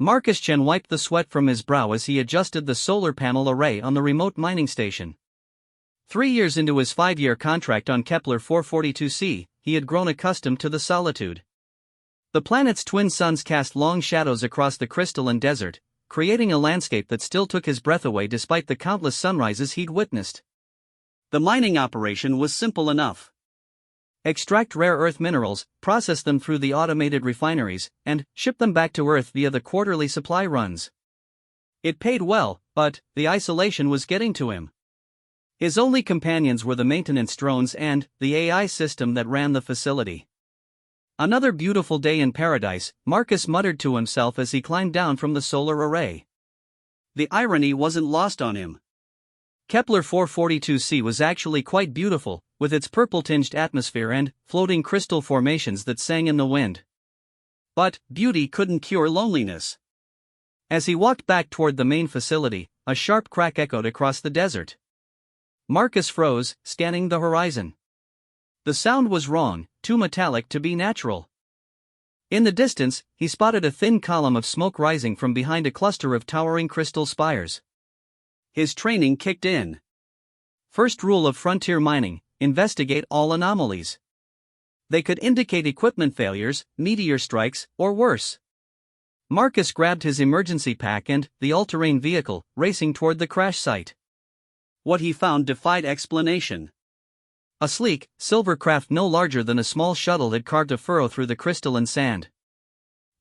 Marcus Chen wiped the sweat from his brow as he adjusted the solar panel array on the remote mining station. 3 years into his 5-year contract on Kepler 442c, he had grown accustomed to the solitude. The planet's twin suns cast long shadows across the crystalline desert, creating a landscape that still took his breath away despite the countless sunrises he'd witnessed. The mining operation was simple enough. Extract rare earth minerals, process them through the automated refineries, and ship them back to Earth via the quarterly supply runs. It paid well, but the isolation was getting to him. His only companions were the maintenance drones and the AI system that ran the facility. Another beautiful day in paradise, Marcus muttered to himself as he climbed down from the solar array. The irony wasn't lost on him. Kepler 442c was actually quite beautiful, with its purple-tinged atmosphere and floating crystal formations that sang in the wind. But beauty couldn't cure loneliness. As he walked back toward the main facility, a sharp crack echoed across the desert. Marcus froze, scanning the horizon. The sound was wrong, too metallic to be natural. In the distance, he spotted a thin column of smoke rising from behind a cluster of towering crystal spires. His training kicked in. First rule of frontier mining: investigate all anomalies. They could indicate equipment failures, meteor strikes, or worse. Marcus grabbed his emergency pack and the all-terrain vehicle, racing toward the crash site. What he found defied explanation. A sleek, silver craft no larger than a small shuttle had carved a furrow through the crystalline sand.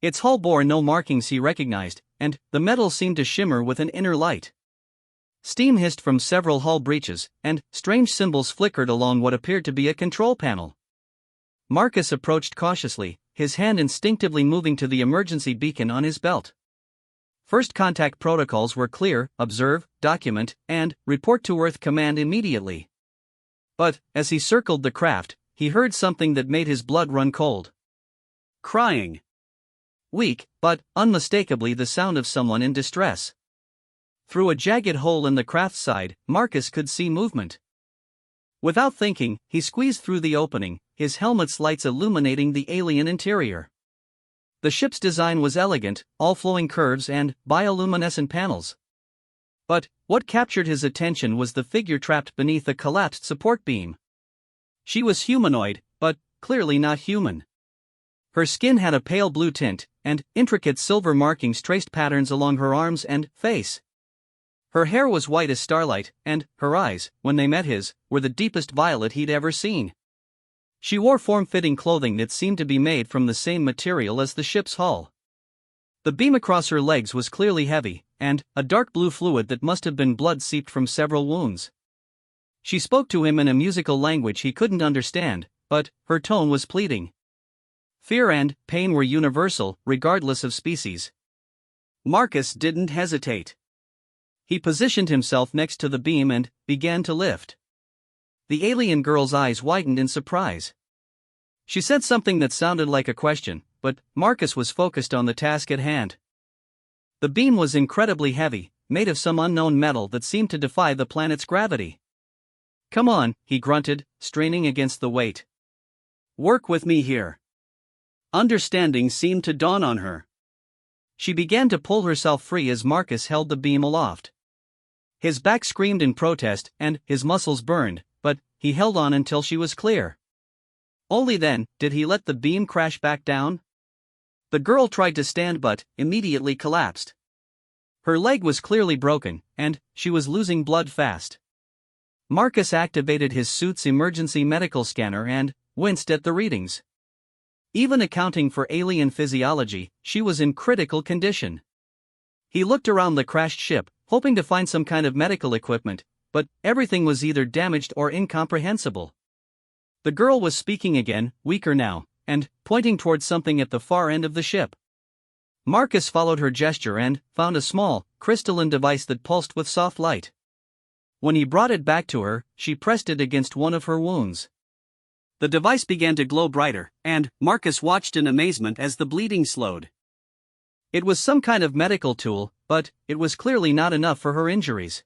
Its hull bore no markings he recognized, and the metal seemed to shimmer with an inner light. Steam hissed from several hull breaches, and strange symbols flickered along what appeared to be a control panel. Marcus approached cautiously, his hand instinctively moving to the emergency beacon on his belt. First contact protocols were clear: observe, document, and report to Earth command immediately. But, as he circled the craft, he heard something that made his blood run cold. Crying. Weak, but unmistakably the sound of someone in distress. Through a jagged hole in the craft's side, Marcus could see movement. Without thinking, he squeezed through the opening, his helmet's lights illuminating the alien interior. The ship's design was elegant, all flowing curves and bioluminescent panels. But what captured his attention was the figure trapped beneath a collapsed support beam. She was humanoid, but clearly not human. Her skin had a pale blue tint, and intricate silver markings traced patterns along her arms and face. Her hair was white as starlight, and her eyes, when they met his, were the deepest violet he'd ever seen. She wore form-fitting clothing that seemed to be made from the same material as the ship's hull. The beam across her legs was clearly heavy, and a dark blue fluid that must have been blood seeped from several wounds. She spoke to him in a musical language he couldn't understand, but her tone was pleading. Fear and pain were universal, regardless of species. Marcus didn't hesitate. He positioned himself next to the beam and began to lift. The alien girl's eyes widened in surprise. She said something that sounded like a question, but Marcus was focused on the task at hand. The beam was incredibly heavy, made of some unknown metal that seemed to defy the planet's gravity. "Come on," he grunted, straining against the weight. "Work with me here." Understanding seemed to dawn on her. She began to pull herself free as Marcus held the beam aloft. His back screamed in protest, and his muscles burned, but he held on until she was clear. Only then did he let the beam crash back down. The girl tried to stand but immediately collapsed. Her leg was clearly broken, and she was losing blood fast. Marcus activated his suit's emergency medical scanner and winced at the readings. Even accounting for alien physiology, she was in critical condition. He looked around the crashed ship, hoping to find some kind of medical equipment, but everything was either damaged or incomprehensible. The girl was speaking again, weaker now, and pointing towards something at the far end of the ship. Marcus followed her gesture and found a small, crystalline device that pulsed with soft light. When he brought it back to her, she pressed it against one of her wounds. The device began to glow brighter, and Marcus watched in amazement as the bleeding slowed. It was some kind of medical tool, but it was clearly not enough for her injuries.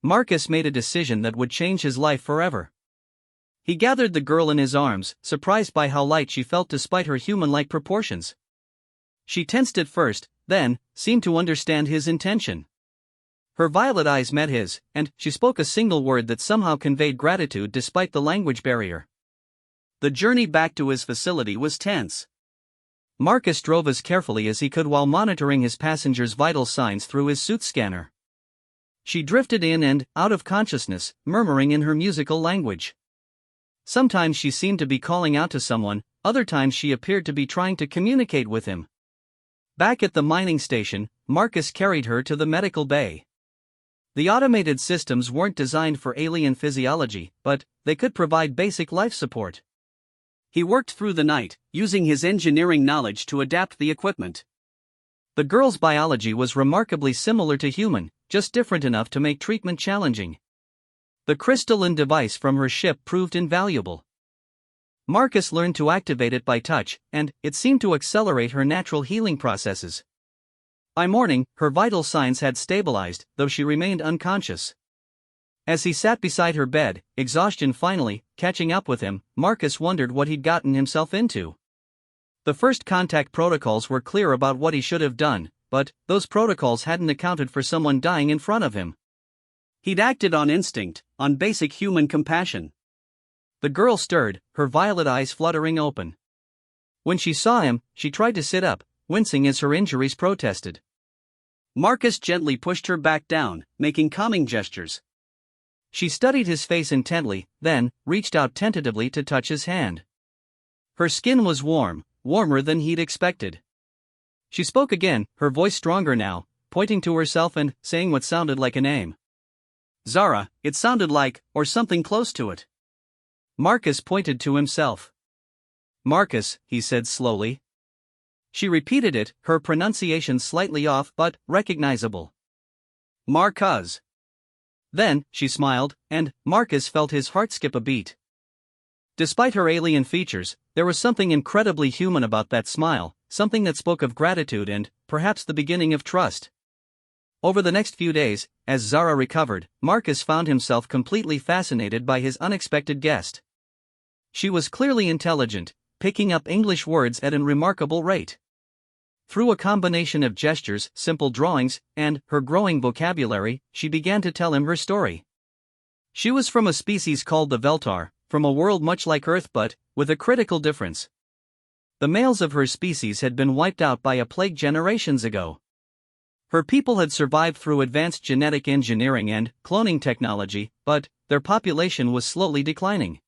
Marcus made a decision that would change his life forever. He gathered the girl in his arms, surprised by how light she felt despite her human-like proportions. She tensed at first, then seemed to understand his intention. Her violet eyes met his, and she spoke a single word that somehow conveyed gratitude despite the language barrier. The journey back to his facility was tense. Marcus drove as carefully as he could while monitoring his passengers' vital signs through his suit scanner. She drifted in and out of consciousness, murmuring in her musical language. Sometimes she seemed to be calling out to someone, other times she appeared to be trying to communicate with him. Back at the mining station, Marcus carried her to the medical bay. The automated systems weren't designed for alien physiology, but they could provide basic life support. He worked through the night, using his engineering knowledge to adapt the equipment. The girl's biology was remarkably similar to human, just different enough to make treatment challenging. The crystalline device from her ship proved invaluable. Marcus learned to activate it by touch, and it seemed to accelerate her natural healing processes. By morning, her vital signs had stabilized, though she remained unconscious. As he sat beside her bed, exhaustion finally catching up with him, Marcus wondered what he'd gotten himself into. The first contact protocols were clear about what he should have done, but those protocols hadn't accounted for someone dying in front of him. He'd acted on instinct, on basic human compassion. The girl stirred, her violet eyes fluttering open. When she saw him, she tried to sit up, wincing as her injuries protested. Marcus gently pushed her back down, making calming gestures. She studied his face intently, then reached out tentatively to touch his hand. Her skin was warm, warmer than he'd expected. She spoke again, her voice stronger now, pointing to herself and saying what sounded like a name. Zara, it sounded like, or something close to it. Marcus pointed to himself. Marcus, he said slowly. She repeated it, her pronunciation slightly off but recognizable. Marcus. Then, she smiled, and Marcus felt his heart skip a beat. Despite her alien features, there was something incredibly human about that smile, something that spoke of gratitude and, perhaps the beginning of trust. Over the next few days, as Zara recovered, Marcus found himself completely fascinated by his unexpected guest. She was clearly intelligent, picking up English words at a remarkable rate. Through a combination of gestures, simple drawings, and her growing vocabulary, she began to tell him her story. She was from a species called the Veltar, from a world much like Earth but with a critical difference. The males of her species had been wiped out by a plague generations ago. Her people had survived through advanced genetic engineering and cloning technology, but their population was slowly declining.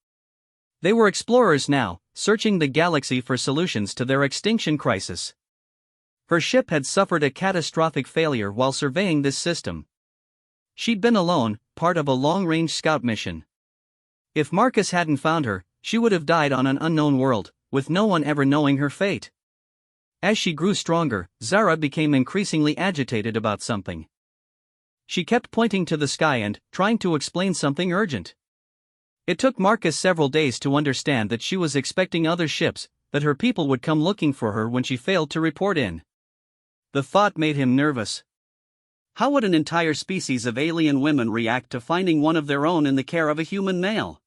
They were explorers now, searching the galaxy for solutions to their extinction crisis. Her ship had suffered a catastrophic failure while surveying this system. She'd been alone, part of a long-range scout mission. If Marcus hadn't found her, she would have died on an unknown world, with no one ever knowing her fate. As she grew stronger, Zara became increasingly agitated about something. She kept pointing to the sky and trying to explain something urgent. It took Marcus several days to understand that she was expecting other ships, that her people would come looking for her when she failed to report in. The thought made him nervous. How would an entire species of alien women react to finding one of their own in the care of a human male?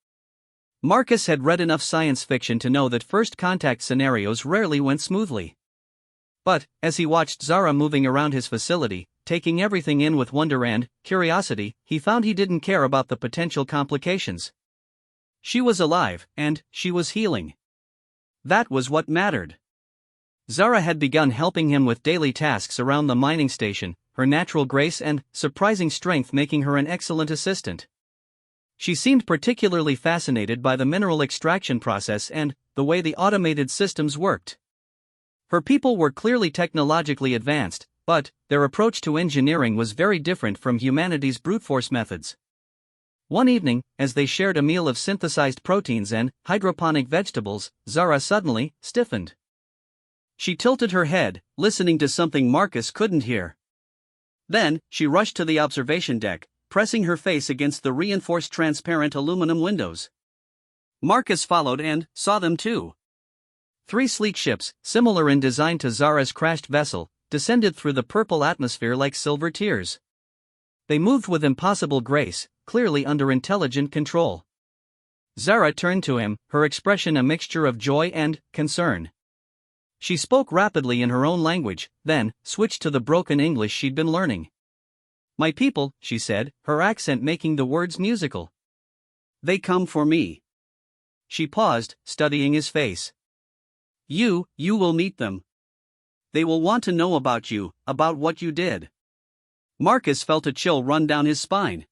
Marcus had read enough science fiction to know that first contact scenarios rarely went smoothly. But, as he watched Zara moving around his facility, taking everything in with wonder and curiosity, he found he didn't care about the potential complications. She was alive, and she was healing. That was what mattered. Zara had begun helping him with daily tasks around the mining station, her natural grace and surprising strength making her an excellent assistant. She seemed particularly fascinated by the mineral extraction process and the way the automated systems worked. Her people were clearly technologically advanced, but their approach to engineering was very different from humanity's brute force methods. One evening, as they shared a meal of synthesized proteins and hydroponic vegetables, Zara suddenly stiffened. She tilted her head, listening to something Marcus couldn't hear. Then, she rushed to the observation deck, pressing her face against the reinforced transparent aluminum windows. Marcus followed and saw them too. 3 sleek ships, similar in design to Zara's crashed vessel, descended through the purple atmosphere like silver tears. They moved with impossible grace, clearly under intelligent control. Zara turned to him, her expression a mixture of joy and concern. She spoke rapidly in her own language, then switched to the broken English she'd been learning. "My people," she said, her accent making the words musical. "They come for me." She paused, studying his face. You will meet them. They will want to know about you, about what you did." Marcus felt a chill run down his spine.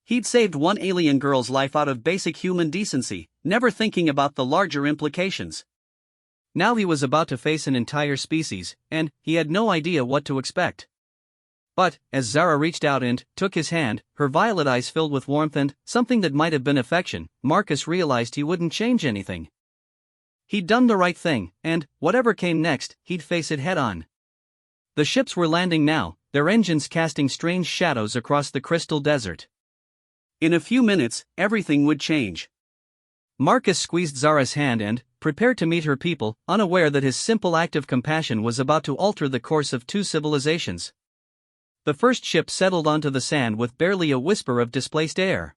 He'd saved one alien girl's life out of basic human decency, never thinking about the larger implications. Now he was about to face an entire species, and he had no idea what to expect. But, as Zara reached out and took his hand, her violet eyes filled with warmth and something that might have been affection, Marcus realized he wouldn't change anything. He'd done the right thing, and, whatever came next, he'd face it head-on. The ships were landing now, their engines casting strange shadows across the crystal desert. In a few minutes, everything would change. Marcus squeezed Zara's hand and prepared to meet her people, unaware that his simple act of compassion was about to alter the course of two civilizations. The first ship settled onto the sand with barely a whisper of displaced air.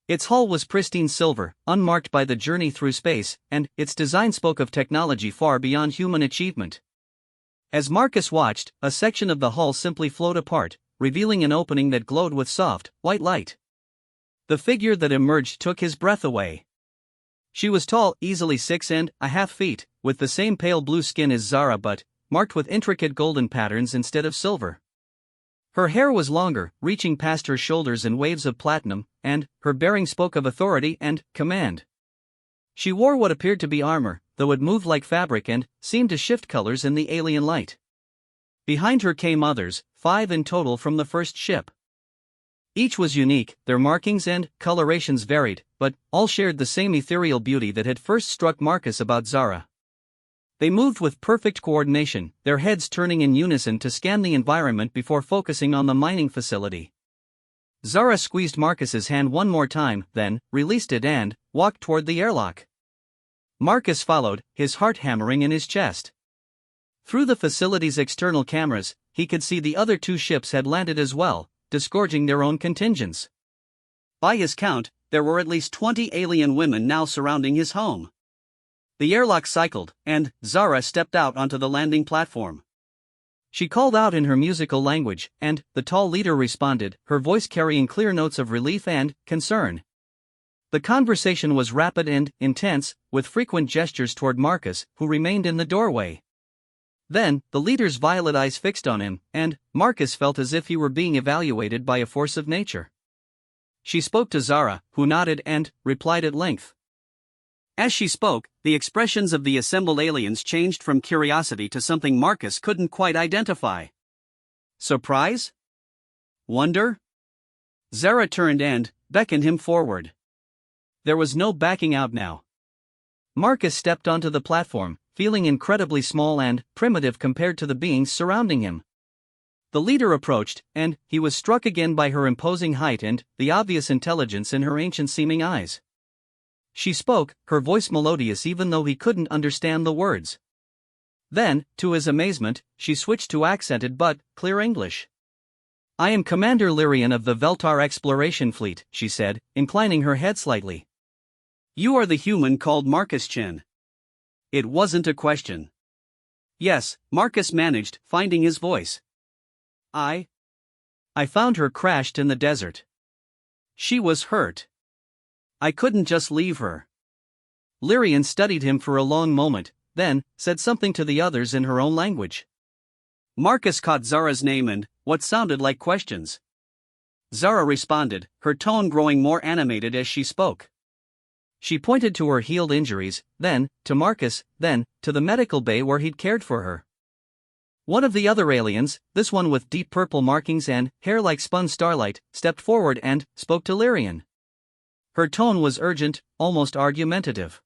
Its hull was pristine silver, unmarked by the journey through space, and its design spoke of technology far beyond human achievement. As Marcus watched, a section of the hull simply flowed apart, revealing an opening that glowed with soft, white light. The figure that emerged took his breath away. She was tall, easily 6.5 feet, with the same pale blue skin as Zara but marked with intricate golden patterns instead of silver. Her hair was longer, reaching past her shoulders in waves of platinum, and her bearing spoke of authority and command. She wore what appeared to be armor, though it moved like fabric and seemed to shift colors in the alien light. Behind her came others, 5 in total from the first ship. Each was unique, their markings and colorations varied, but all shared the same ethereal beauty that had first struck Marcus about Zara. They moved with perfect coordination, their heads turning in unison to scan the environment before focusing on the mining facility. Zara squeezed Marcus's hand one more time, then released it and walked toward the airlock. Marcus followed, his heart hammering in his chest. Through the facility's external cameras, he could see the other 2 ships had landed as well, disgorging their own contingents. By his count, there were at least 20 alien women now surrounding his home. The airlock cycled, and Zara stepped out onto the landing platform. She called out in her musical language, and the tall leader responded, her voice carrying clear notes of relief and concern. The conversation was rapid and intense, with frequent gestures toward Marcus, who remained in the doorway. Then, the leader's violet eyes fixed on him, and Marcus felt as if he were being evaluated by a force of nature. She spoke to Zara, who nodded and replied at length. As she spoke, the expressions of the assembled aliens changed from curiosity to something Marcus couldn't quite identify. Surprise? Wonder? Zara turned and beckoned him forward. There was no backing out now. Marcus stepped onto the platform, feeling incredibly small and primitive compared to the beings surrounding him. The leader approached, and he was struck again by her imposing height and the obvious intelligence in her ancient-seeming eyes. She spoke, her voice melodious even though he couldn't understand the words. Then, to his amazement, she switched to accented but clear English. "I am Commander Lyrian of the Veltar Exploration Fleet," she said, inclining her head slightly. "You are the human called Marcus Chen." It wasn't a question. Yes, Marcus managed, finding his voice. I found her crashed in the desert. She was hurt. I couldn't just leave her." Lyrian studied him for a long moment, then said something to the others in her own language. Marcus caught Zara's name and what sounded like questions. Zara responded, her tone growing more animated as she spoke. She pointed to her healed injuries, then to Marcus, then to the medical bay where he'd cared for her. One of the other aliens, this one with deep purple markings and hair like spun starlight, stepped forward and spoke to Lyrian. Her tone was urgent, almost argumentative.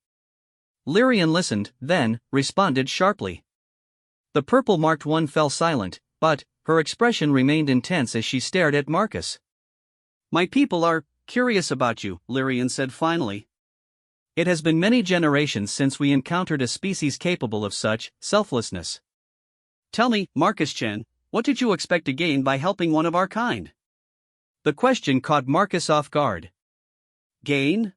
Lyrian listened, then responded sharply. The purple-marked one fell silent, but her expression remained intense as she stared at Marcus. "My people are curious about you," Lyrian said finally. "It has been many generations since we encountered a species capable of such selflessness. Tell me, Marcus Chen, what did you expect to gain by helping one of our kind?" The question caught Marcus off guard. Gain?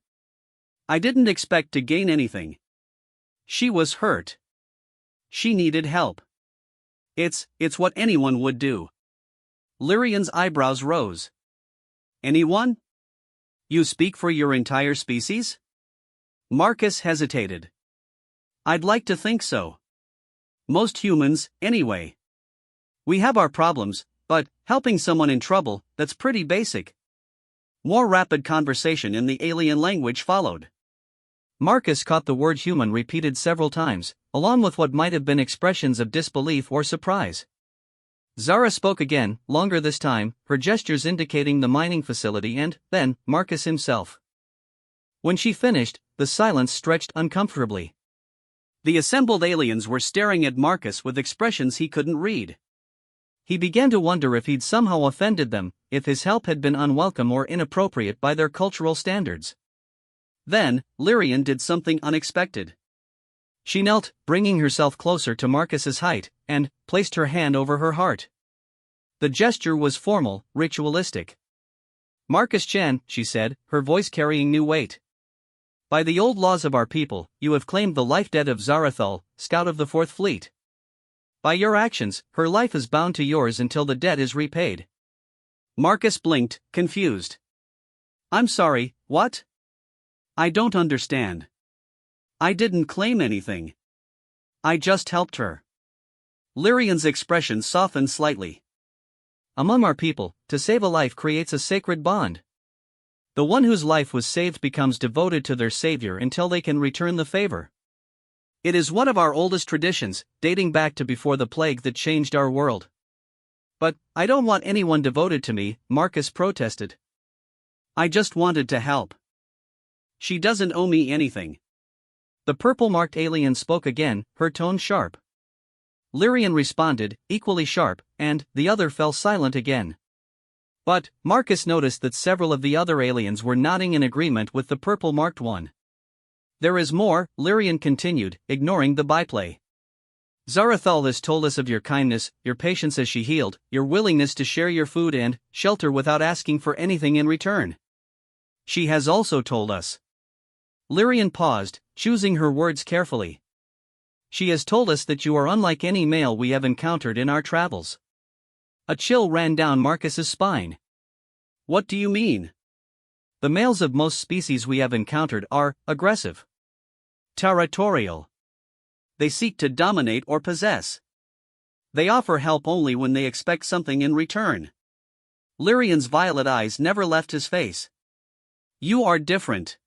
I didn't expect to gain anything. She was hurt. She needed help. It's what anyone would do. Lyrian's eyebrows rose. Anyone? You speak for your entire species? Marcus hesitated. I'd like to think so. Most humans, anyway. We have our problems, but helping someone in trouble, that's pretty basic. More rapid conversation in the alien language followed. Marcus caught the word human repeated several times, along with what might have been expressions of disbelief or surprise. Zara spoke again, longer this time, her gestures indicating the mining facility and, then, Marcus himself. When she finished, the silence stretched uncomfortably. The assembled aliens were staring at Marcus with expressions he couldn't read. He began to wonder if he'd somehow offended them, if his help had been unwelcome or inappropriate by their cultural standards. Then, Lyrian did something unexpected. She knelt, bringing herself closer to Marcus's height, and placed her hand over her heart. The gesture was formal, ritualistic. Marcus Chen, she said, her voice carrying new weight. By the old laws of our people, you have claimed the life debt of Zarathul, scout of the Fourth Fleet. By your actions, her life is bound to yours until the debt is repaid. Marcus blinked, confused. I'm sorry, what? I don't understand. I didn't claim anything. I just helped her. Lyrian's expression softened slightly. Among our people, to save a life creates a sacred bond. The one whose life was saved becomes devoted to their savior until they can return the favor. It is one of our oldest traditions, dating back to before the plague that changed our world. But I don't want anyone devoted to me, Marcus protested. I just wanted to help. She doesn't owe me anything. The purple-marked alien spoke again, her tone sharp. Lyrian responded, equally sharp, and the other fell silent again. But Marcus noticed that several of the other aliens were nodding in agreement with the purple-marked one. There is more, Lyrian continued, ignoring the byplay. Zarathul has told us of your kindness, your patience as she healed, your willingness to share your food and shelter without asking for anything in return. She has also told us. Lyrian paused, choosing her words carefully. She has told us that you are unlike any male we have encountered in our travels. A chill ran down Marcus's spine. What do you mean? The males of most species we have encountered are aggressive, territorial. They seek to dominate or possess. They offer help only when they expect something in return. Lyrian's violet eyes never left his face. You are different.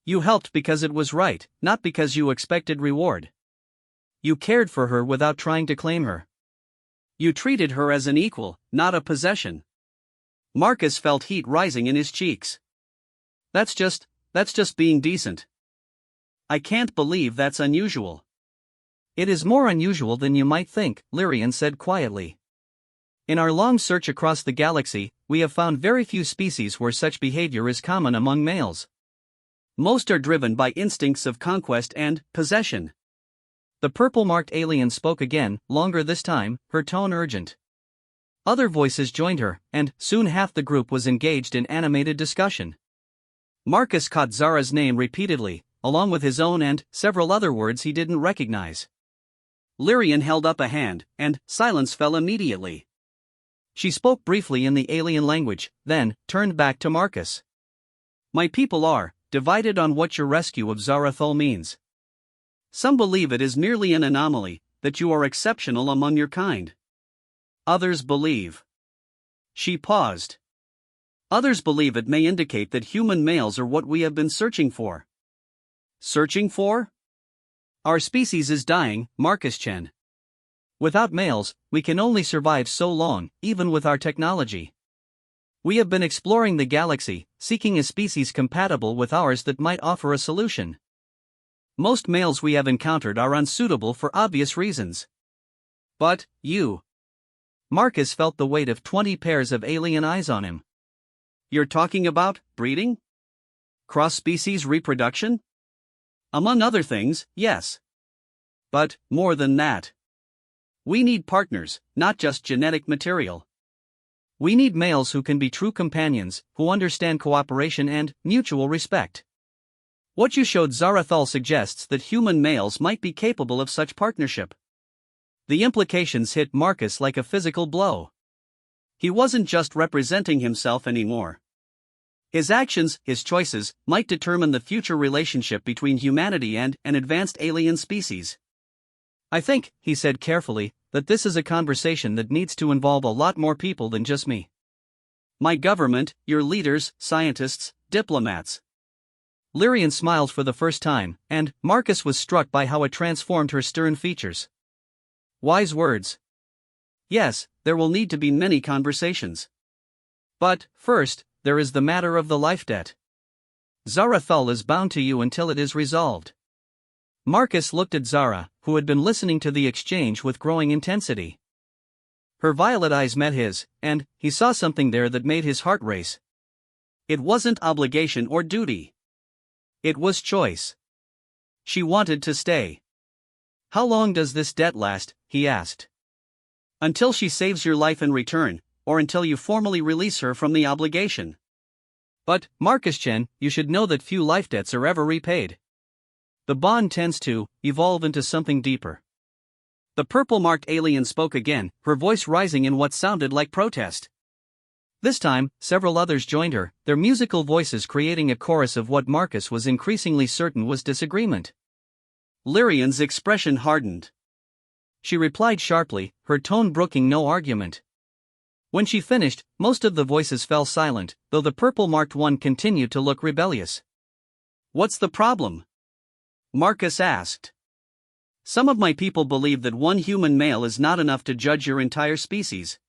You helped because it was right, not because you expected reward. You cared for her without trying to claim her. You treated her as an equal, not a possession. Marcus felt heat rising in his cheeks. That's just being decent. I can't believe that's unusual. It is more unusual than you might think, Lyrian said quietly. In our long search across the galaxy, we have found very few species where such behavior is common among males. Most are driven by instincts of conquest and possession. The purple-marked alien spoke again, longer this time, her tone urgent. Other voices joined her, and soon half the group was engaged in animated discussion. Marcus caught Zara's name repeatedly, along with his own and several other words he didn't recognize. Lyrian held up a hand, and silence fell immediately. She spoke briefly in the alien language, then turned back to Marcus. My people are divided on what your rescue of Zarathul means. Some believe it is merely an anomaly, that you are exceptional among your kind. Others believe. She paused. Others believe it may indicate that human males are what we have been searching for. Searching for? Our species is dying, Marcus Chen. Without males, we can only survive so long, even with our technology. We have been exploring the galaxy, seeking a species compatible with ours that might offer a solution. Most males we have encountered are unsuitable for obvious reasons. But, you. Marcus felt the weight of 20 pairs of alien eyes on him. You're talking about breeding? Cross-species reproduction? Among other things, yes. But, more than that. We need partners, not just genetic material. We need males who can be true companions, who understand cooperation and mutual respect. What you showed Zarathal suggests that human males might be capable of such partnership. The implications hit Marcus like a physical blow. He wasn't just representing himself anymore. His actions, his choices, might determine the future relationship between humanity and an advanced alien species. I think, he said carefully, that this is a conversation that needs to involve a lot more people than just me. My government, your leaders, scientists, diplomats. Lyrian smiled for the first time, and Marcus was struck by how it transformed her stern features. Wise words. Yes, there will need to be many conversations. But, first, there is the matter of the life debt. Zarathal is bound to you until it is resolved. Marcus looked at Zara, who had been listening to the exchange with growing intensity. Her violet eyes met his, and he saw something there that made his heart race. It wasn't obligation or duty. It was choice. She wanted to stay. How long does this debt last? He asked. Until she saves your life in return, or until you formally release her from the obligation. But, Marcus Chen, you should know that few life debts are ever repaid. The bond tends to evolve into something deeper. The purple-marked alien spoke again, her voice rising in what sounded like protest. This time, several others joined her, their musical voices creating a chorus of what Marcus was increasingly certain was disagreement. Lyrian's expression hardened. She replied sharply, her tone brooking no argument. When she finished, most of the voices fell silent, though the purple-marked one continued to look rebellious. What's the problem? Marcus asked. Some of my people believe that one human male is not enough to judge your entire species.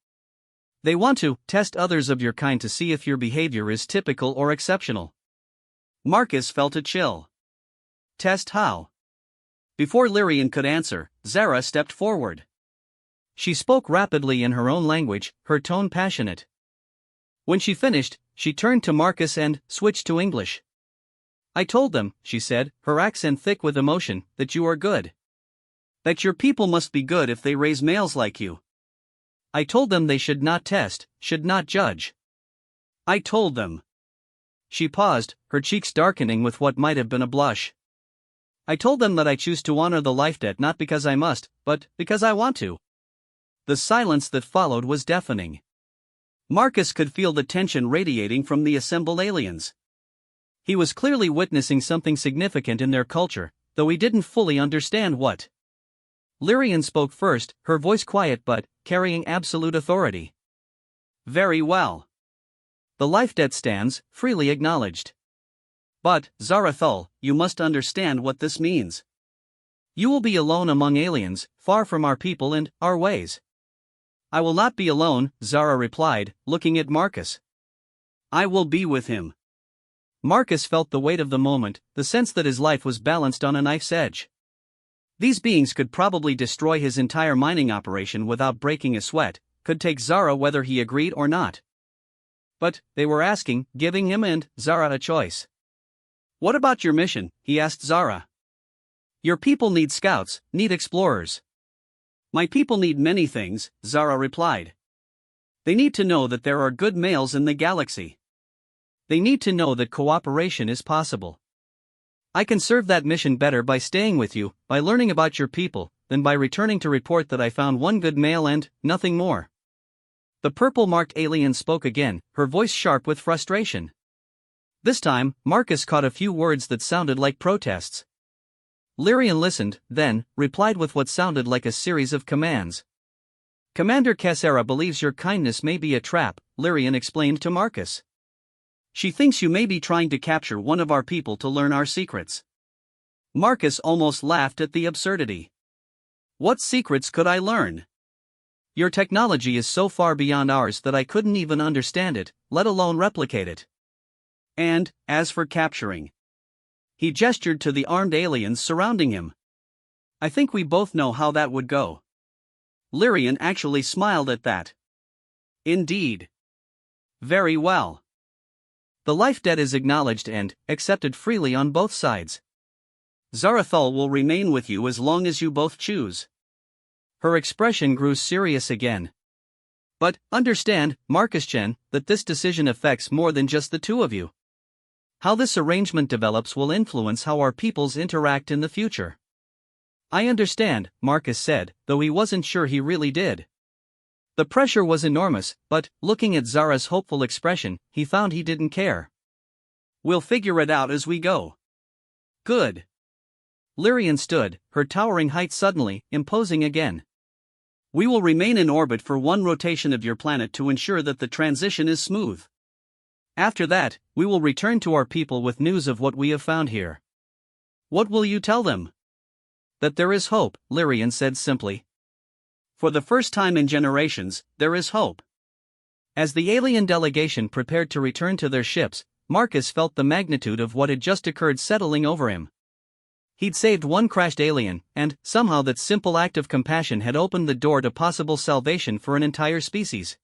They want to test others of your kind to see if your behavior is typical or exceptional. Marcus felt a chill. Test how? Before Lyrian could answer, Zara stepped forward. She spoke rapidly in her own language, her tone passionate. When she finished, she turned to Marcus and switched to English. I told them, she said, her accent thick with emotion, that you are good. That your people must be good if they raise males like you. I told them they should not test, should not judge. I told them. She paused, her cheeks darkening with what might have been a blush. I told them that I choose to honor the life debt not because I must, but because I want to. The silence that followed was deafening. Marcus could feel the tension radiating from the assembled aliens. He was clearly witnessing something significant in their culture, though he didn't fully understand what. Lyrian spoke first, her voice quiet but carrying absolute authority. Very well. The life debt stands, freely acknowledged. But, Zarathal, you must understand what this means. You will be alone among aliens, far from our people and our ways. I will not be alone, Zara replied, looking at Marcus. I will be with him. Marcus felt the weight of the moment, the sense that his life was balanced on a knife's edge. These beings could probably destroy his entire mining operation without breaking a sweat, could take Zara whether he agreed or not. But they were asking, giving him and Zara a choice. What about your mission? He asked Zara. Your people need scouts, need explorers. My people need many things, Zara replied. They need to know that there are good males in the galaxy. They need to know that cooperation is possible. I can serve that mission better by staying with you, by learning about your people, than by returning to report that I found one good male and nothing more. The purple-marked alien spoke again, her voice sharp with frustration. This time, Marcus caught a few words that sounded like protests. Lyrian listened, then replied with what sounded like a series of commands. Commander Cassera believes your kindness may be a trap, Lyrian explained to Marcus. She thinks you may be trying to capture one of our people to learn our secrets. Marcus almost laughed at the absurdity. What secrets could I learn? Your technology is so far beyond ours that I couldn't even understand it, let alone replicate it. And, as for capturing. He gestured to the armed aliens surrounding him. I think we both know how that would go. Lyrian actually smiled at that. Indeed. Very well. The life debt is acknowledged and accepted freely on both sides. Zarathal will remain with you as long as you both choose. Her expression grew serious again. But, understand, Marcus Chen, that this decision affects more than just the two of you. How this arrangement develops will influence how our peoples interact in the future. I understand, Marcus said, though he wasn't sure he really did. The pressure was enormous, but, looking at Zara's hopeful expression, he found he didn't care. We'll figure it out as we go. Good. Lyrian stood, her towering height suddenly imposing again. We will remain in orbit for one rotation of your planet to ensure that the transition is smooth. After that, we will return to our people with news of what we have found here. What will you tell them? That there is hope, Lyrian said simply. For the first time in generations, there is hope. As the alien delegation prepared to return to their ships, Marcus felt the magnitude of what had just occurred settling over him. He'd saved one crashed alien, and, somehow that simple act of compassion had opened the door to possible salvation for an entire species.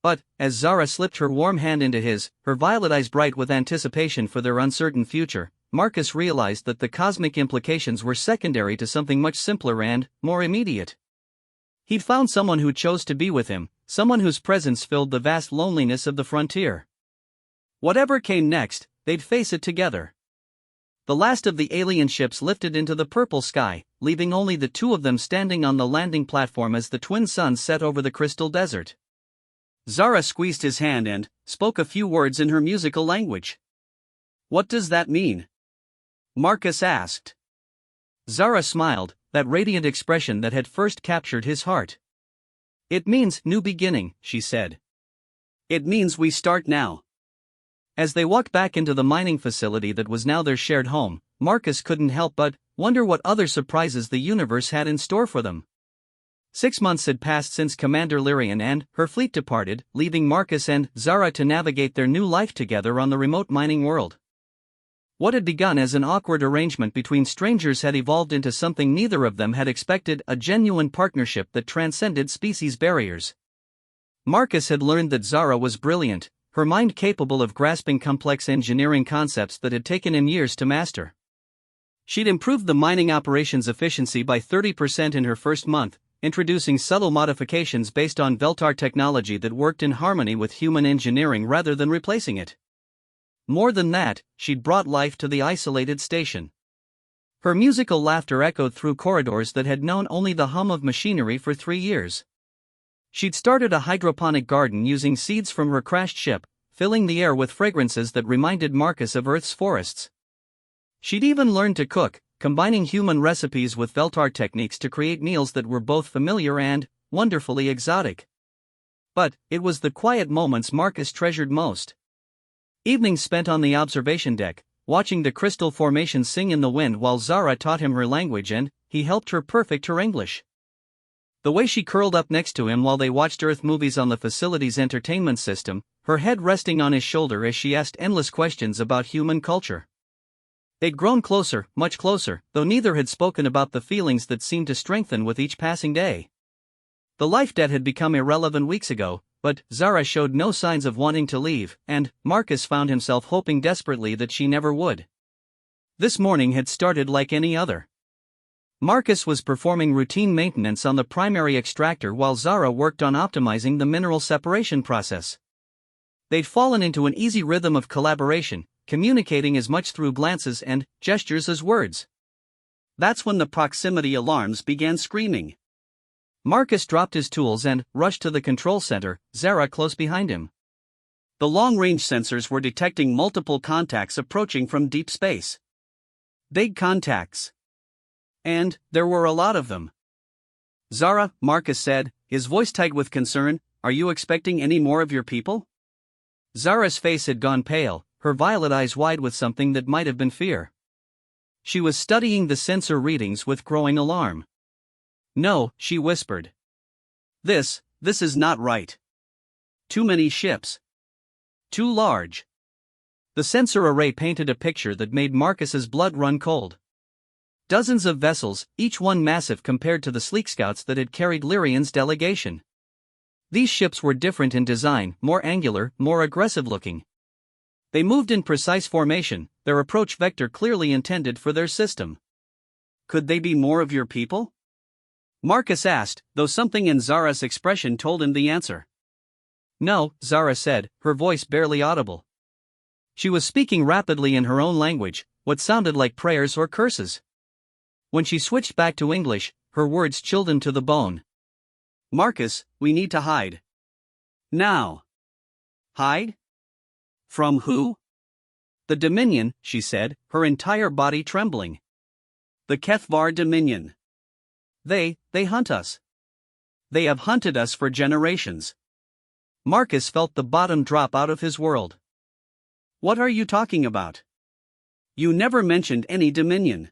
But, as Zara slipped her warm hand into his, her violet eyes bright with anticipation for their uncertain future, Marcus realized that the cosmic implications were secondary to something much simpler and more immediate. He'd found someone who chose to be with him, someone whose presence filled the vast loneliness of the frontier. Whatever came next, they'd face it together. The last of the alien ships lifted into the purple sky, leaving only the two of them standing on the landing platform as the twin suns set over the crystal desert. Zara squeezed his hand and spoke a few words in her musical language. What does that mean? Marcus asked. Zara smiled, that radiant expression that had first captured his heart. It means new beginning, she said. It means we start now. As they walked back into the mining facility that was now their shared home, Marcus couldn't help but wonder what other surprises the universe had in store for them. 6 months had passed since Commander Lyrian and her fleet departed, leaving Marcus and Zara to navigate their new life together on the remote mining world. What had begun as an awkward arrangement between strangers had evolved into something neither of them had expected, a genuine partnership that transcended species barriers. Marcus had learned that Zara was brilliant, her mind capable of grasping complex engineering concepts that had taken him years to master. She'd improved the mining operations efficiency by 30% in her first month, introducing subtle modifications based on Veltar technology that worked in harmony with human engineering rather than replacing it. More than that, she'd brought life to the isolated station. Her musical laughter echoed through corridors that had known only the hum of machinery for 3 years. She'd started a hydroponic garden using seeds from her crashed ship, filling the air with fragrances that reminded Marcus of Earth's forests. She'd even learned to cook, combining human recipes with Veltar techniques to create meals that were both familiar and wonderfully exotic. But it was the quiet moments Marcus treasured most. Evenings spent on the observation deck, watching the crystal formations sing in the wind while Zara taught him her language and he helped her perfect her English. The way she curled up next to him while they watched Earth movies on the facility's entertainment system, her head resting on his shoulder as she asked endless questions about human culture. They'd grown closer, much closer, though neither had spoken about the feelings that seemed to strengthen with each passing day. The life debt had become irrelevant weeks ago, but Zara showed no signs of wanting to leave, and Marcus found himself hoping desperately that she never would. This morning had started like any other. Marcus was performing routine maintenance on the primary extractor while Zara worked on optimizing the mineral separation process. They'd fallen into an easy rhythm of collaboration, communicating as much through glances and gestures as words. That's when the proximity alarms began screaming. Marcus dropped his tools and rushed to the control center, Zara close behind him. The long-range sensors were detecting multiple contacts approaching from deep space. Big contacts. And there were a lot of them. Zara, Marcus said, his voice tight with concern, are you expecting any more of your people? Zara's face had gone pale, her violet eyes wide with something that might have been fear. She was studying the sensor readings with growing alarm. No, she whispered. This is not right. Too many ships. Too large. The sensor array painted a picture that made Marcus's blood run cold. Dozens of vessels, each one massive compared to the sleek scouts that had carried Lyrian's delegation. These ships were different in design, more angular, more aggressive-looking. They moved in precise formation, their approach vector clearly intended for their system. Could they be more of your people? Marcus asked, though something in Zara's expression told him the answer. No, Zara said, her voice barely audible. She was speaking rapidly in her own language, what sounded like prayers or curses. When she switched back to English, her words chilled him to the bone. Marcus, we need to hide. Now. Hide? From who? The Dominion, she said, her entire body trembling. The Kethvar Dominion. They hunt us. They have hunted us for generations. Marcus felt the bottom drop out of his world. What are you talking about? You never mentioned any Dominion.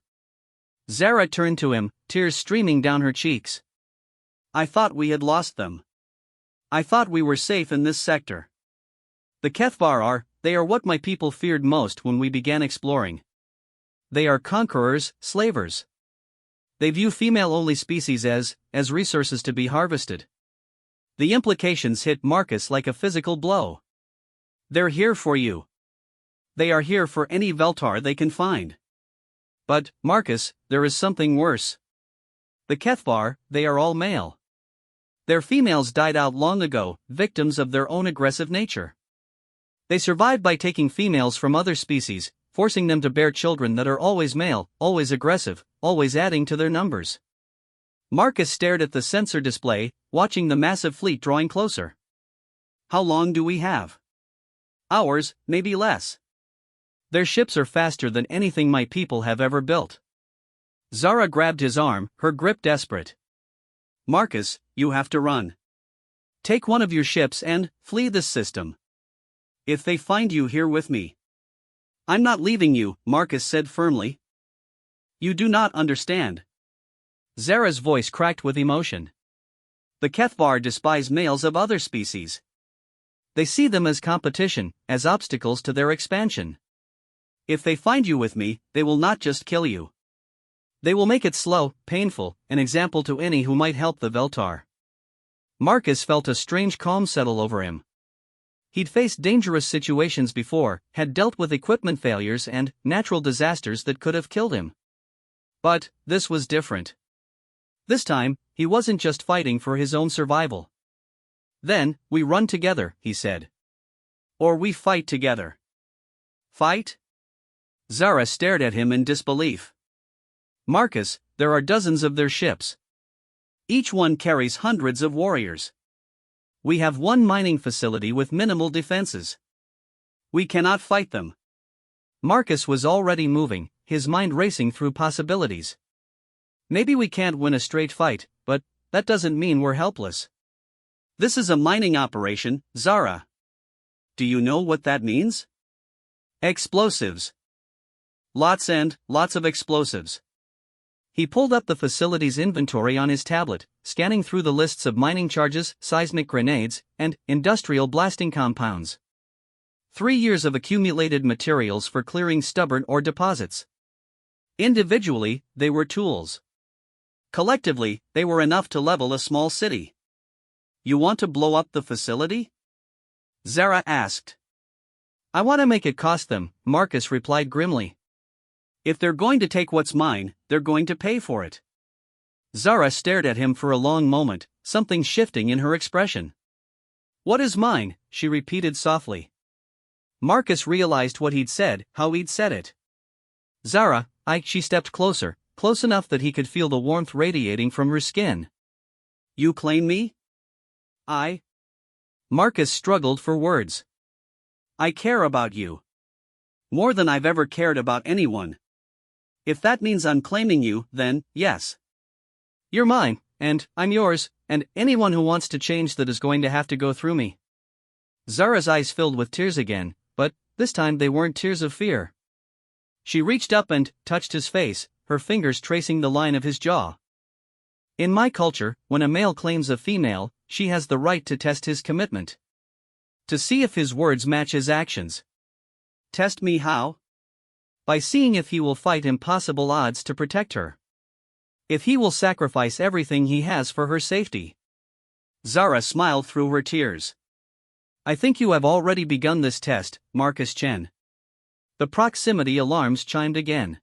Zara turned to him, tears streaming down her cheeks. I thought we had lost them. I thought we were safe in this sector. The Kethvar they are what my people feared most when we began exploring. They are conquerors, slavers. They view female-only species as resources to be harvested. The implications hit Marcus like a physical blow. They're here for you. They are here for any Veltar they can find. But, Marcus, there is something worse. The Kethvar, they are all male. Their females died out long ago, victims of their own aggressive nature. They survived by taking females from other species, forcing them to bear children that are always male, always aggressive, always adding to their numbers. Marcus stared at the sensor display, watching the massive fleet drawing closer. How long do we have? Hours, maybe less. Their ships are faster than anything my people have ever built. Zara grabbed his arm, her grip desperate. Marcus, you have to run. Take one of your ships and flee this system. If they find you here with me. I'm not leaving you, Marcus said firmly. You do not understand. Zara's voice cracked with emotion. The Kethvar despise males of other species. They see them as competition, as obstacles to their expansion. If they find you with me, they will not just kill you. They will make it slow, painful, an example to any who might help the Veltar. Marcus felt a strange calm settle over him. He'd faced dangerous situations before, had dealt with equipment failures and natural disasters that could have killed him. But this was different. This time, he wasn't just fighting for his own survival. Then, we run together, he said. Or we fight together. Fight? Zara stared at him in disbelief. Marcus, there are dozens of their ships. Each one carries hundreds of warriors. We have one mining facility with minimal defenses. We cannot fight them. Marcus was already moving, his mind racing through possibilities. Maybe we can't win a straight fight, but that doesn't mean we're helpless. This is a mining operation, Zara. Do you know what that means? Explosives. Lots of explosives. He pulled up the facility's inventory on his tablet, scanning through the lists of mining charges, seismic grenades, and industrial blasting compounds. 3 years of accumulated materials for clearing stubborn ore deposits. Individually, they were tools. Collectively, they were enough to level a small city. You want to blow up the facility? Zara asked. I want to make it cost them, Marcus replied grimly. If they're going to take what's mine, they're going to pay for it. Zara stared at him for a long moment, something shifting in her expression. What is mine? She repeated softly. Marcus realized what he'd said, how he'd said it. Zara, she stepped closer, close enough that he could feel the warmth radiating from her skin. You claim me? Marcus struggled for words. I care about you. More than I've ever cared about anyone. If that means I'm claiming you, then, yes. You're mine, and I'm yours, and anyone who wants to change that is going to have to go through me. Zara's eyes filled with tears again, but this time they weren't tears of fear. She reached up and touched his face, her fingers tracing the line of his jaw. In my culture, when a male claims a female, she has the right to test his commitment. To see if his words match his actions. Test me how? By seeing if he will fight impossible odds to protect her. If he will sacrifice everything he has for her safety. Zara smiled through her tears. I think you have already begun this test, Marcus Chen. The proximity alarms chimed again.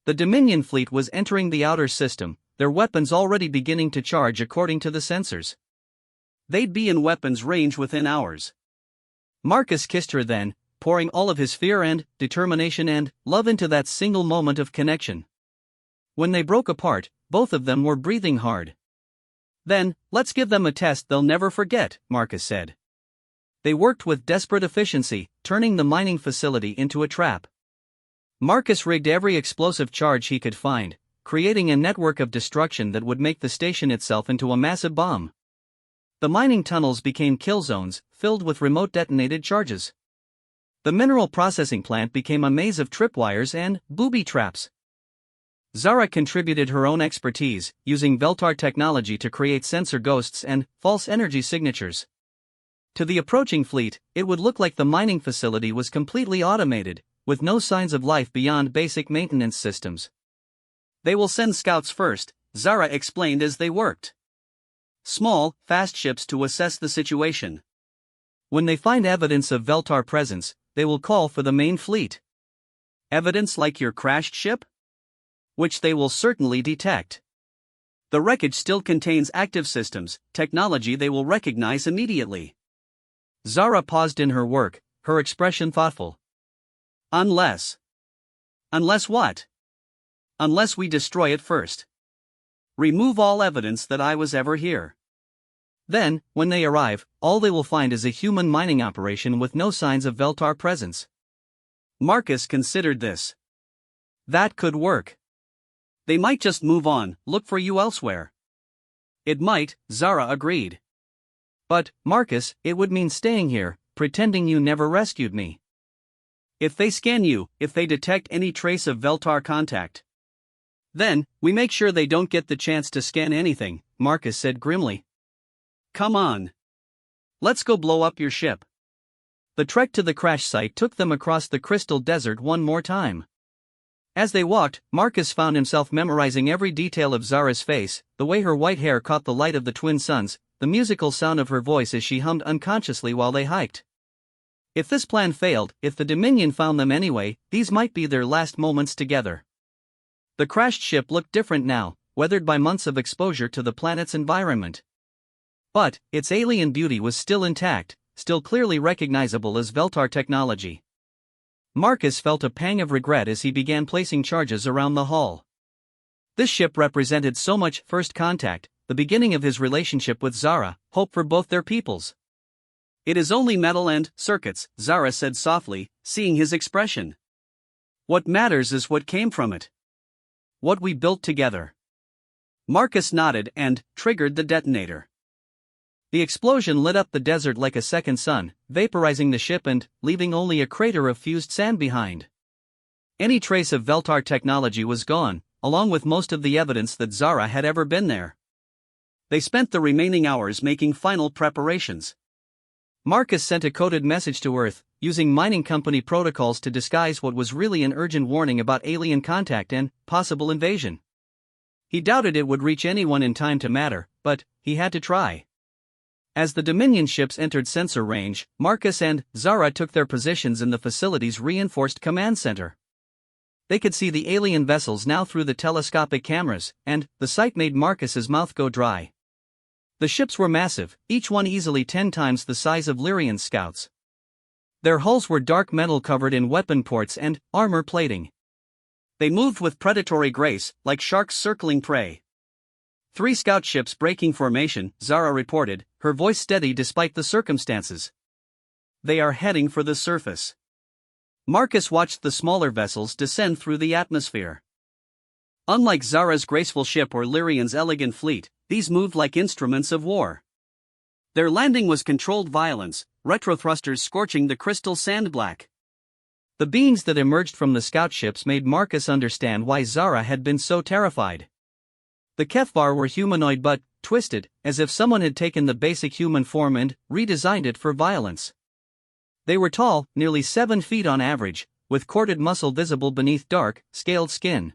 The Dominion fleet was entering the outer system, their weapons already beginning to charge according to the sensors. They'd be in weapons range within hours. Marcus kissed her then, pouring all of his fear and determination and love into that single moment of connection. When they broke apart, both of them were breathing hard. "Then, let's give them a test they'll never forget," Marcus said. They worked with desperate efficiency, turning the mining facility into a trap. Marcus rigged every explosive charge he could find, creating a network of destruction that would make the station itself into a massive bomb. The mining tunnels became kill zones, filled with remote detonated charges. The mineral processing plant became a maze of tripwires and booby traps. Zara contributed her own expertise, using Veltar technology to create sensor ghosts and false energy signatures. To the approaching fleet, it would look like the mining facility was completely automated, with no signs of life beyond basic maintenance systems. "They will send scouts first," Zara explained as they worked. "Small, fast ships to assess the situation. When they find evidence of Veltar presence, they will call for the main fleet." "Evidence like your crashed ship?" "Which they will certainly detect. The wreckage still contains active systems, technology they will recognize immediately." Zara paused in her work, her expression thoughtful. "Unless what? Unless we destroy it first. Remove all evidence that I was ever here. Then, when they arrive, all they will find is a human mining operation with no signs of Veltar presence." Marcus considered this. "That could work. They might just move on, look for you elsewhere." "It might," Zara agreed. "But, Marcus, it would mean staying here, pretending you never rescued me." "If they scan you, if they detect any trace of Veltar contact, then we make sure they don't get the chance to scan anything," Marcus said grimly. "Come on. Let's go blow up your ship." The trek to the crash site took them across the crystal desert one more time. As they walked, Marcus found himself memorizing every detail of Zara's face, the way her white hair caught the light of the twin suns, the musical sound of her voice as she hummed unconsciously while they hiked. If this plan failed, if the Dominion found them anyway, these might be their last moments together. The crashed ship looked different now, weathered by months of exposure to the planet's environment. But its alien beauty was still intact, still clearly recognizable as Veltar technology. Marcus felt a pang of regret as he began placing charges around the hull. This ship represented so much first contact, the beginning of his relationship with Zara, hope for both their peoples. "It is only metal and circuits," Zara said softly, seeing his expression. "What matters is what came from it. What we built together." Marcus nodded and triggered the detonator. The explosion lit up the desert like a second sun, vaporizing the ship and leaving only a crater of fused sand behind. Any trace of Veltar technology was gone, along with most of the evidence that Zara had ever been there. They spent the remaining hours making final preparations. Marcus sent a coded message to Earth, using mining company protocols to disguise what was really an urgent warning about alien contact and possible invasion. He doubted it would reach anyone in time to matter, but he had to try. As the Dominion ships entered sensor range, Marcus and Zara took their positions in the facility's reinforced command center. They could see the alien vessels now through the telescopic cameras, and the sight made Marcus's mouth go dry. The ships were massive, each one easily 10 times the size of Lyrian's scouts. Their hulls were dark metal covered in weapon ports and armor plating. They moved with predatory grace, like sharks circling prey. 3 scout ships breaking formation, Zara reported, her voice steady despite the circumstances. "They are heading for the surface." Marcus watched the smaller vessels descend through the atmosphere. Unlike Zara's graceful ship or Lyrian's elegant fleet, these moved like instruments of war. Their landing was controlled violence, retrothrusters scorching the crystal sand black. The beings that emerged from the scout ships made Marcus understand why Zara had been so terrified. The Kefvar were humanoid but twisted, as if someone had taken the basic human form and redesigned it for violence. They were tall, nearly 7 feet on average, with corded muscle visible beneath dark, scaled skin.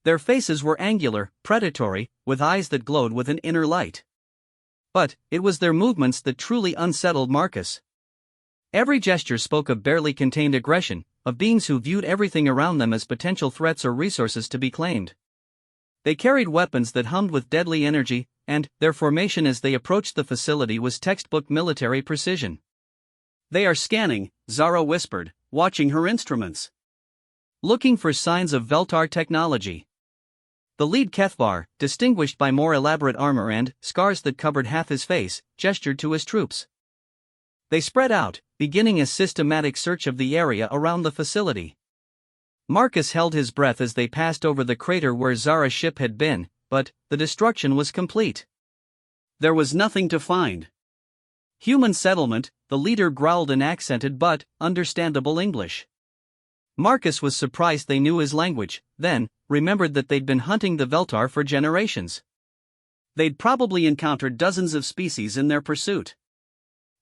Their faces were angular, predatory, with eyes that glowed with an inner light. But it was their movements that truly unsettled Marcus. Every gesture spoke of barely contained aggression, of beings who viewed everything around them as potential threats or resources to be claimed. They carried weapons that hummed with deadly energy, and their formation as they approached the facility was textbook military precision. "They are scanning," Zara whispered, watching her instruments. Looking for signs of Veltar technology. The lead Kethvar, distinguished by more elaborate armor and scars that covered half his face, gestured to his troops. They spread out, beginning a systematic search of the area around the facility. Marcus held his breath as they passed over the crater where Zara's ship had been, but the destruction was complete. There was nothing to find. Human settlement, the leader growled in accented but understandable English. Marcus was surprised they knew his language, then remembered that they'd been hunting the Veltar for generations. They'd probably encountered dozens of species in their pursuit.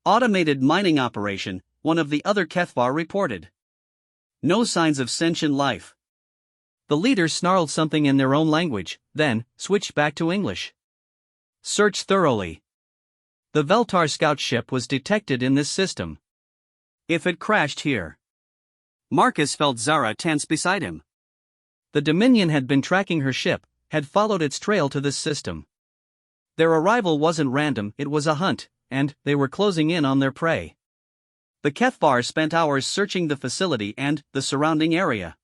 Automated mining operation, one of the other Kethvar reported. No signs of sentient life. The leaders snarled something in their own language, then switched back to English. Search thoroughly. The Veltar scout ship was detected in this system. If it crashed here. Marcus felt Zara tense beside him. The Dominion had been tracking her ship, had followed its trail to this system. Their arrival wasn't random, it was a hunt, and they were closing in on their prey. The Kethvar spent hours searching the facility and the surrounding area.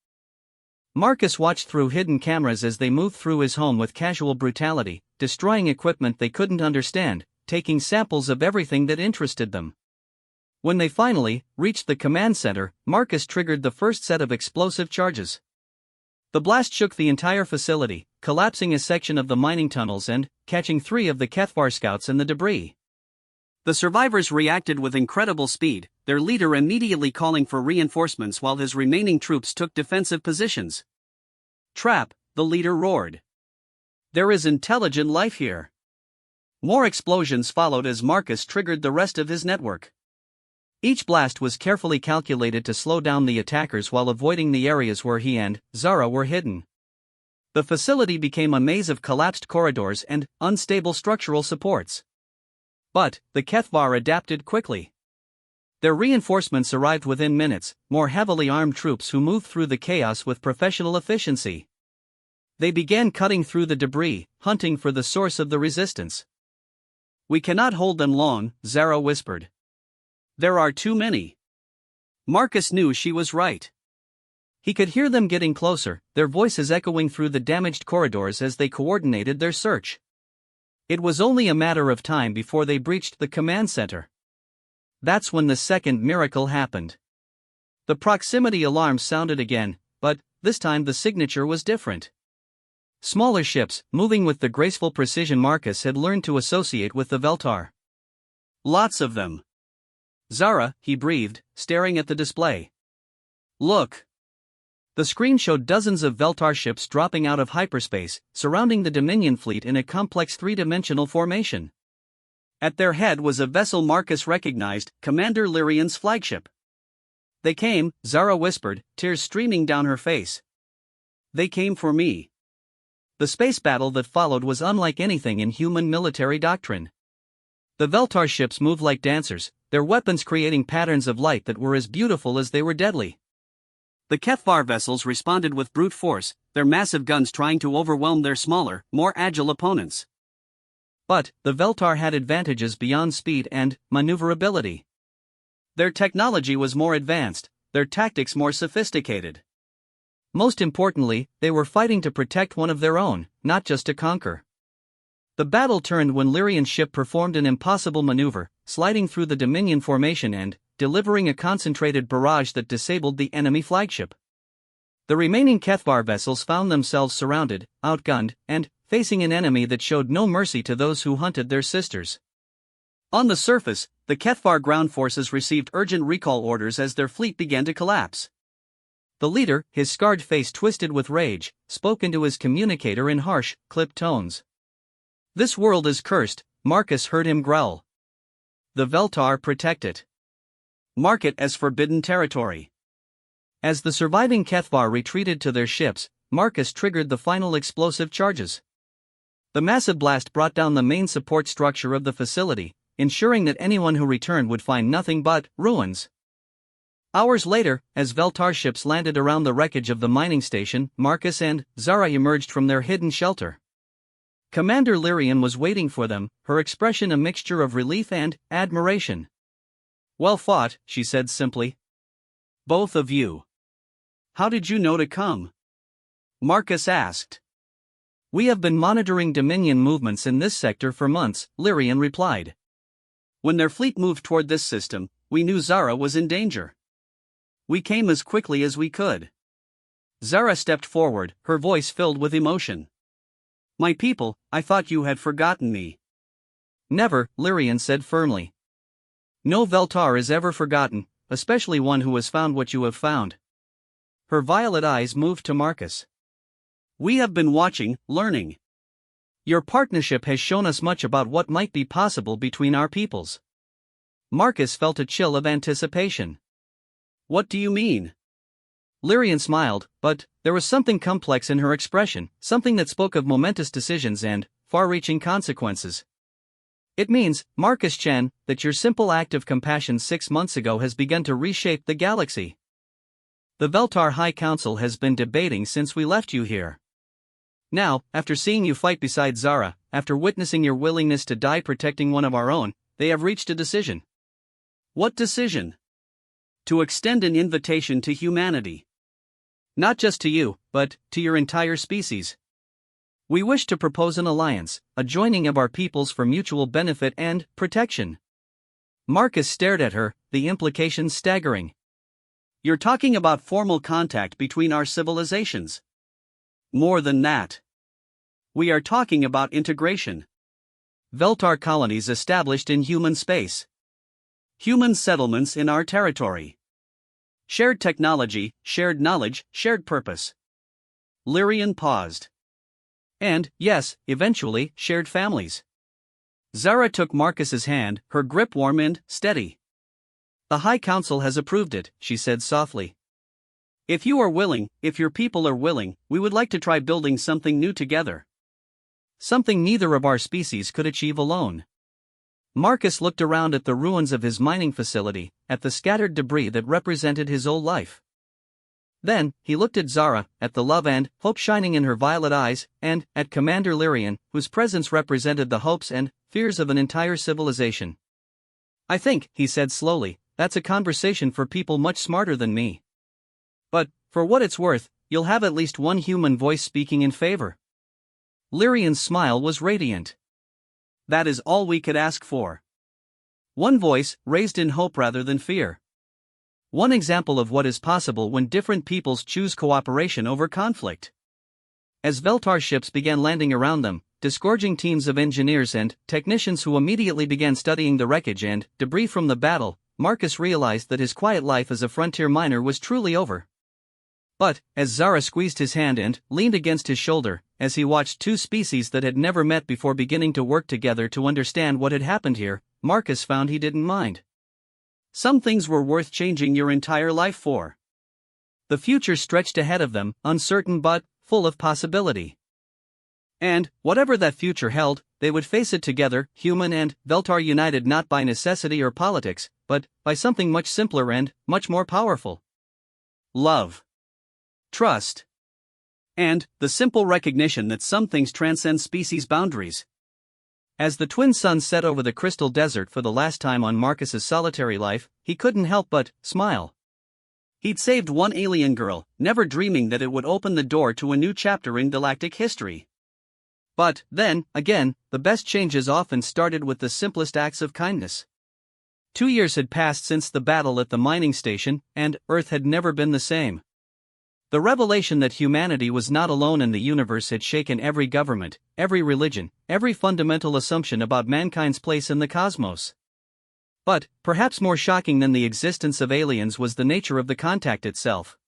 Marcus watched through hidden cameras as they moved through his home with casual brutality, destroying equipment they couldn't understand, taking samples of everything that interested them. When they finally reached the command center, Marcus triggered the first set of explosive charges. The blast shook the entire facility, collapsing a section of the mining tunnels and catching 3 of the Kethvar scouts in the debris. The survivors reacted with incredible speed, their leader immediately calling for reinforcements while his remaining troops took defensive positions. "Trap," the leader roared. "There is intelligent life here." More explosions followed as Marcus triggered the rest of his network. Each blast was carefully calculated to slow down the attackers while avoiding the areas where he and Zara were hidden. The facility became a maze of collapsed corridors and unstable structural supports. But the Kethvar adapted quickly. Their reinforcements arrived within minutes, more heavily armed troops who moved through the chaos with professional efficiency. They began cutting through the debris, hunting for the source of the resistance. "We cannot hold them long," Zara whispered. "There are too many." Marcus knew she was right. He could hear them getting closer, their voices echoing through the damaged corridors as they coordinated their search. It was only a matter of time before they breached the command center. That's when the second miracle happened. The proximity alarm sounded again, but this time the signature was different. Smaller ships, moving with the graceful precision Marcus had learned to associate with the Veltar. "Lots of them." "Zara," he breathed, staring at the display. "Look." The screen showed dozens of Veltar ships dropping out of hyperspace, surrounding the Dominion fleet in a complex three-dimensional formation. At their head was a vessel Marcus recognized, Commander Lyrian's flagship. "They came," Zara whispered, tears streaming down her face. "They came for me." The space battle that followed was unlike anything in human military doctrine. The Veltar ships moved like dancers, their weapons creating patterns of light that were as beautiful as they were deadly. The Kethvar vessels responded with brute force, their massive guns trying to overwhelm their smaller, more agile opponents. But the Veltar had advantages beyond speed and maneuverability. Their technology was more advanced, their tactics more sophisticated. Most importantly, they were fighting to protect one of their own, not just to conquer. The battle turned when Lyrian's ship performed an impossible maneuver, sliding through the Dominion formation and delivering a concentrated barrage that disabled the enemy flagship. The remaining Kethvar vessels found themselves surrounded, outgunned, and facing an enemy that showed no mercy to those who hunted their sisters. On the surface, the Kethvar ground forces received urgent recall orders as their fleet began to collapse. The leader, his scarred face twisted with rage, spoke into his communicator in harsh, clipped tones. "This world is cursed," Marcus heard him growl. "The Veltar protect it. Mark it as forbidden territory." As the surviving Kethvar retreated to their ships, Marcus triggered the final explosive charges. The massive blast brought down the main support structure of the facility, ensuring that anyone who returned would find nothing but ruins. Hours later, as Veltar ships landed around the wreckage of the mining station, Marcus and Zara emerged from their hidden shelter. Commander Lyrian was waiting for them, her expression a mixture of relief and admiration. "Well fought," she said simply. Both of you. How did you know to come? Marcus asked. We have been monitoring Dominion movements in this sector for months, Lyrian replied. When their fleet moved toward this system, we knew Zara was in danger. We came as quickly as we could. Zara stepped forward, her voice filled with emotion. My people, I thought you had forgotten me. Never, Lyrian said firmly. No Veltar is ever forgotten, especially one who has found what you have found. Her violet eyes moved to Marcus. We have been watching, learning. Your partnership has shown us much about what might be possible between our peoples. Marcus felt a chill of anticipation. What do you mean? Lyrian smiled, but there was something complex in her expression, something that spoke of momentous decisions and far-reaching consequences. It means, Marcus Chen, that your simple act of compassion 6 months ago has begun to reshape the galaxy. The Veltar High Council has been debating since we left you here. Now, after seeing you fight beside Zara, after witnessing your willingness to die protecting one of our own, they have reached a decision. What decision? To extend an invitation to humanity. Not just to you, but to your entire species. We wish to propose an alliance, a joining of our peoples for mutual benefit and protection. Marcus stared at her, the implications staggering. You're talking about formal contact between our civilizations. More than that. We are talking about integration. Veltar colonies established in human space. Human settlements in our territory. Shared technology, shared knowledge, shared purpose. Lyrian paused. And, yes, eventually, shared families. Zara took Marcus's hand, her grip warm and steady. The High Council has approved it, she said softly. If you are willing, if your people are willing, we would like to try building something new together. Something neither of our species could achieve alone. Marcus looked around at the ruins of his mining facility, at the scattered debris that represented his old life. Then, he looked at Zara, at the love and hope shining in her violet eyes, and at Commander Lyrian, whose presence represented the hopes and fears of an entire civilization. I think, he said slowly, that's a conversation for people much smarter than me. But, for what it's worth, you'll have at least one human voice speaking in favor. Lyrian's smile was radiant. That is all we could ask for. One voice, raised in hope rather than fear. One example of what is possible when different peoples choose cooperation over conflict. As Veltar ships began landing around them, disgorging teams of engineers and technicians who immediately began studying the wreckage and debris from the battle, Marcus realized that his quiet life as a frontier miner was truly over. But, as Zara squeezed his hand and leaned against his shoulder, as he watched two species that had never met before beginning to work together to understand what had happened here, Marcus found he didn't mind. Some things were worth changing your entire life for. The future stretched ahead of them, uncertain but full of possibility. And, whatever that future held, they would face it together, human and Veltar united not by necessity or politics, but by something much simpler and much more powerful. Love. Trust. And the simple recognition that some things transcend species boundaries. As the twin suns set over the crystal desert for the last time on Marcus's solitary life, he couldn't help but smile. He'd saved one alien girl, never dreaming that it would open the door to a new chapter in galactic history. But, then, again, the best changes often started with the simplest acts of kindness. 2 years had passed since the battle at the mining station, and Earth had never been the same. The revelation that humanity was not alone in the universe had shaken every government, every religion, every fundamental assumption about mankind's place in the cosmos. But, perhaps more shocking than the existence of aliens was the nature of the contact itself.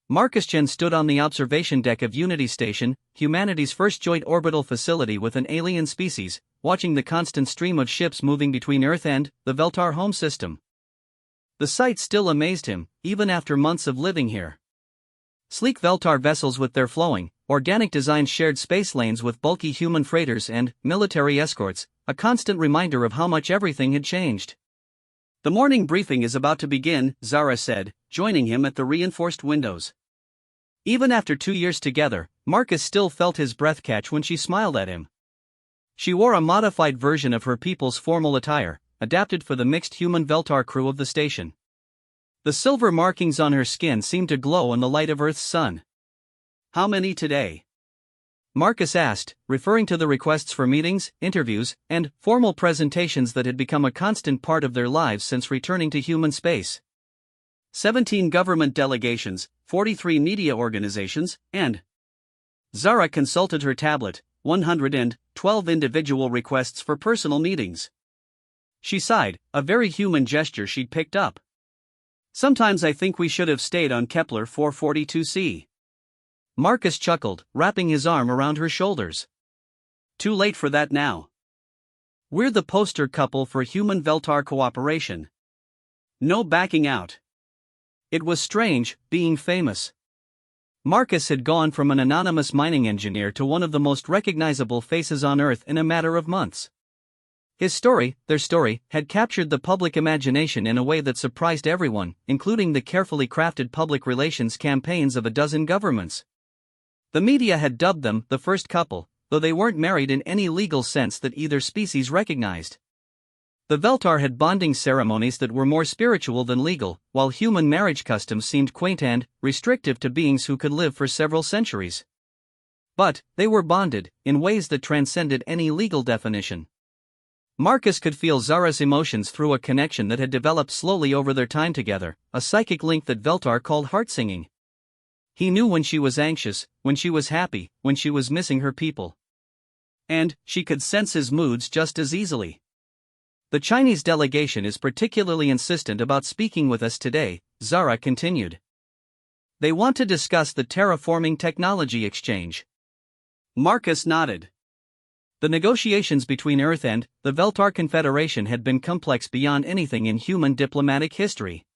Marcus Chen stood on the observation deck of Unity Station, humanity's first joint orbital facility with an alien species, watching the constant stream of ships moving between Earth and the Veltar home system. The sight still amazed him, even after months of living here. Sleek Veltar vessels with their flowing, organic-designed shared space lanes with bulky human freighters and military escorts, a constant reminder of how much everything had changed. The morning briefing is about to begin, Zara said, joining him at the reinforced windows. Even after 2 years together, Marcus still felt his breath catch when she smiled at him. She wore a modified version of her people's formal attire, adapted for the mixed human Veltar crew of the station. The silver markings on her skin seemed to glow in the light of Earth's sun. How many today? Marcus asked, referring to the requests for meetings, interviews, and formal presentations that had become a constant part of their lives since returning to human space. 17 government delegations, 43 media organizations, and Zara consulted her tablet, 112 individual requests for personal meetings. She sighed, a very human gesture she'd picked up. Sometimes I think we should have stayed on Kepler 442c. Marcus chuckled, wrapping his arm around her shoulders. Too late for that now. We're the poster couple for human-Veltar cooperation. No backing out. It was strange, being famous. Marcus had gone from an anonymous mining engineer to one of the most recognizable faces on Earth in a matter of months. His story, their story, had captured the public imagination in a way that surprised everyone, including the carefully crafted public relations campaigns of a dozen governments. The media had dubbed them the first couple, though they weren't married in any legal sense that either species recognized. The Veltar had bonding ceremonies that were more spiritual than legal, while human marriage customs seemed quaint and restrictive to beings who could live for several centuries. But they were bonded, in ways that transcended any legal definition. Marcus could feel Zara's emotions through a connection that had developed slowly over their time together, a psychic link that Veltar called heart-singing. He knew when she was anxious, when she was happy, when she was missing her people. And she could sense his moods just as easily. The Chinese delegation is particularly insistent about speaking with us today, Zara continued. They want to discuss the terraforming technology exchange. Marcus nodded. The negotiations between Earth and the Veltar Confederation had been complex beyond anything in human diplomatic history.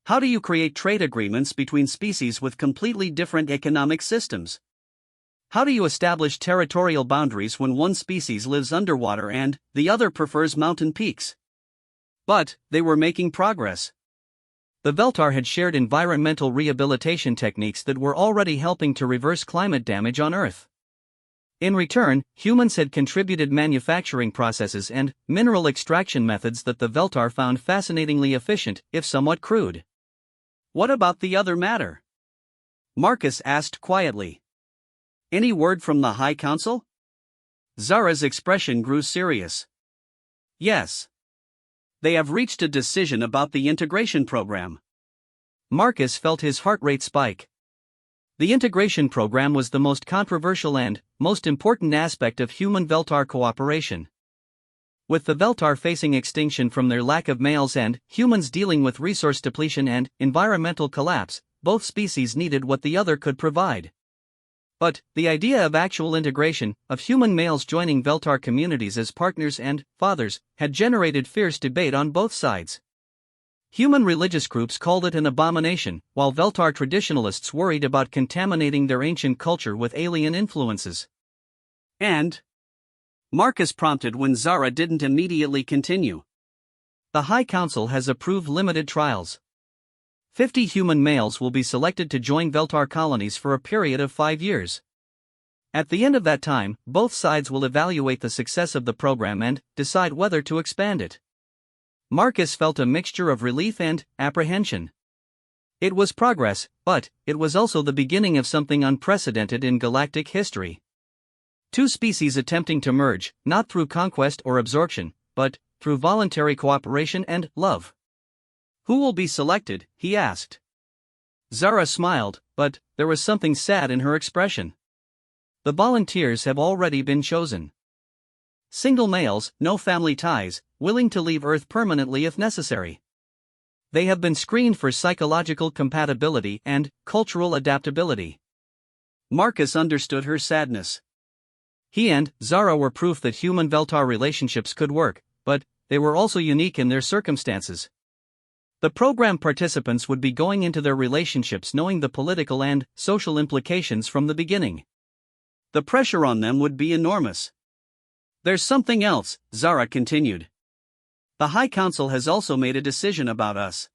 How do you create trade agreements between species with completely different economic systems? How do you establish territorial boundaries when one species lives underwater and the other prefers mountain peaks? But they were making progress. The Veltar had shared environmental rehabilitation techniques that were already helping to reverse climate damage on Earth. In return, humans had contributed manufacturing processes and mineral extraction methods that the Veltar found fascinatingly efficient, if somewhat crude. What about the other matter? Marcus asked quietly. Any word from the High Council? Zara's expression grew serious. Yes. They have reached a decision about the integration program. Marcus felt his heart rate spike. The integration program was the most controversial and most important aspect of human-Veltar cooperation. With the Veltar facing extinction from their lack of males and humans dealing with resource depletion and environmental collapse, both species needed what the other could provide. But the idea of actual integration, of human males joining Veltar communities as partners and fathers, had generated fierce debate on both sides. Human religious groups called it an abomination, while Veltar traditionalists worried about contaminating their ancient culture with alien influences. And Marcus prompted when Zara didn't immediately continue. The High Council has approved limited trials. 50 human males will be selected to join Veltar colonies for a period of 5 years. At the end of that time, both sides will evaluate the success of the program and decide whether to expand it. Marcus felt a mixture of relief and apprehension. It was progress, but it was also the beginning of something unprecedented in galactic history. Two species attempting to merge, not through conquest or absorption, but through voluntary cooperation and love. Who will be selected? He asked. Zara smiled, but there was something sad in her expression. The volunteers have already been chosen. Single males, no family ties, willing to leave Earth permanently if necessary. They have been screened for psychological compatibility and cultural adaptability. Marcus understood her sadness. He and Zara were proof that human-Veltar relationships could work, but they were also unique in their circumstances. The program participants would be going into their relationships knowing the political and social implications from the beginning. The pressure on them would be enormous. There's something else, Zara continued. The High Council has also made a decision about us.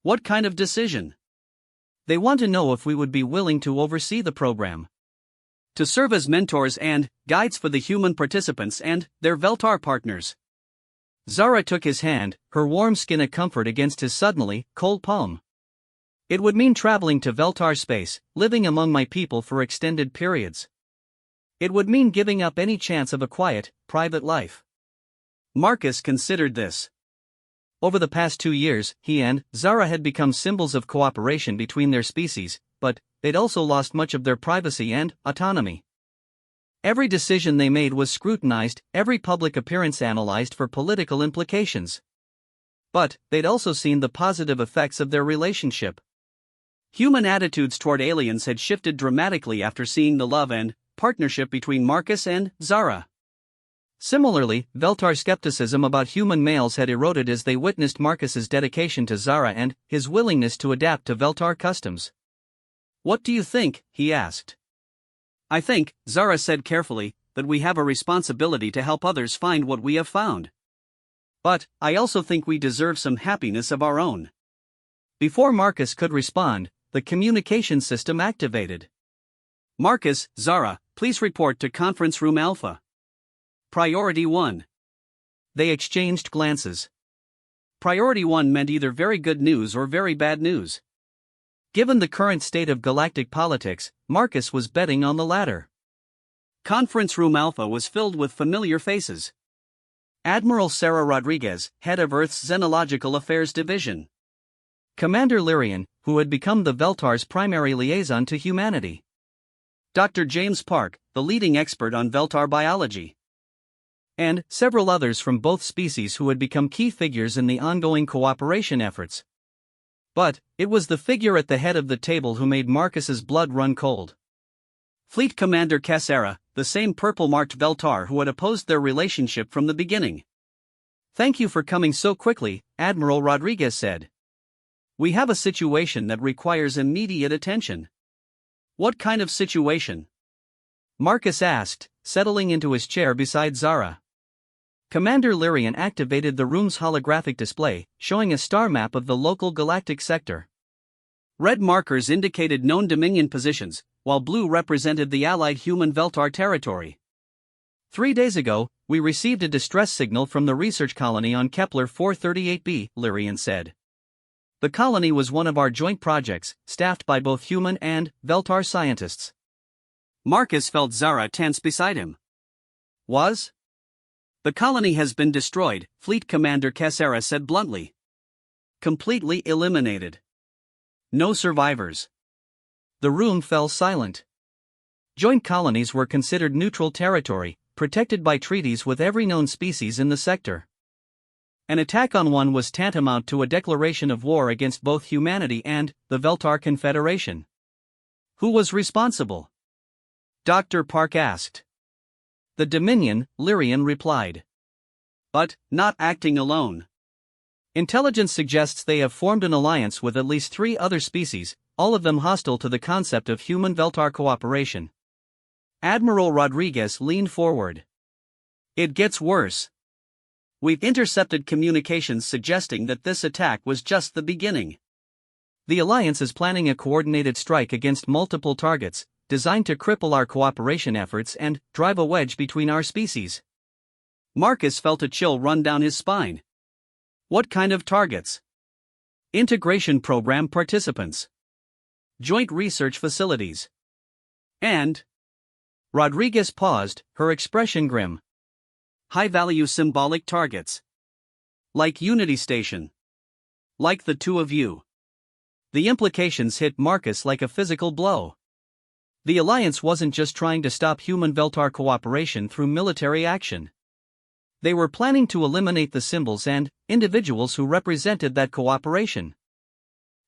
What kind of decision? They want to know if we would be willing to oversee the program. To serve as mentors and guides for the human participants and their Veltar partners. Zara took his hand, her warm skin a comfort against his suddenly cold palm. It would mean traveling to Veltar space, living among my people for extended periods. It would mean giving up any chance of a quiet, private life. Marcus considered this. Over the past 2 years, he and Zara had become symbols of cooperation between their species, but they'd also lost much of their privacy and autonomy. Every decision they made was scrutinized, every public appearance analyzed for political implications. But they'd also seen the positive effects of their relationship. Human attitudes toward aliens had shifted dramatically after seeing the love and partnership between Marcus and Zara. Similarly, Veltar skepticism about human males had eroded as they witnessed Marcus's dedication to Zara and his willingness to adapt to Veltar customs. "What do you think?" he asked. "I think," Zara said carefully, "that we have a responsibility to help others find what we have found. But I also think we deserve some happiness of our own." Before Marcus could respond, the communication system activated. "Marcus, Zara, please report to Conference Room Alpha. Priority 1. They exchanged glances. Priority 1 meant either very good news or very bad news. Given the current state of galactic politics, Marcus was betting on the latter. Conference Room Alpha was filled with familiar faces. Admiral Sarah Rodriguez, head of Earth's Xenological Affairs Division. Commander Lyrian, who had become the Veltar's primary liaison to humanity. Dr. James Park, the leading expert on Veltar biology. And several others from both species who had become key figures in the ongoing cooperation efforts. But it was the figure at the head of the table who made Marcus's blood run cold. Fleet Commander Cassera, the same purple-marked Veltar who had opposed their relationship from the beginning. "Thank you for coming so quickly," Admiral Rodriguez said. "We have a situation that requires immediate attention." "What kind of situation?" Marcus asked, settling into his chair beside Zara. Commander Lyrian activated the room's holographic display, showing a star map of the local galactic sector. Red markers indicated known Dominion positions, while blue represented the Allied human Veltar territory. 3 days ago, we received a distress signal from the research colony on Kepler 438b, Lyrian said. The colony was one of our joint projects, staffed by both human and Veltar scientists. Marcus felt Zara tense beside him. "Was?" "The colony has been destroyed," Fleet Commander Cassera said bluntly. "Completely eliminated. No survivors." The room fell silent. Joint colonies were considered neutral territory, protected by treaties with every known species in the sector. An attack on one was tantamount to a declaration of war against both humanity and the Veltar Confederation. Who was responsible? Dr. Park asked. The Dominion, Lyrian replied. But not acting alone. Intelligence suggests they have formed an alliance with at least 3 other species, all of them hostile to the concept of human-Veltar cooperation. Admiral Rodriguez leaned forward. "It gets worse. We've intercepted communications suggesting that this attack was just the beginning. The Alliance is planning a coordinated strike against multiple targets, designed to cripple our cooperation efforts and drive a wedge between our species." Marcus felt a chill run down his spine. "What kind of targets?" "Integration program participants. Joint research facilities. And..." Rodriguez paused, her expression grim. "High-value symbolic targets. Like Unity Station. Like the 2 of you." The implications hit Marcus like a physical blow. The Alliance wasn't just trying to stop human-Veltar cooperation through military action. They were planning to eliminate the symbols and individuals who represented that cooperation.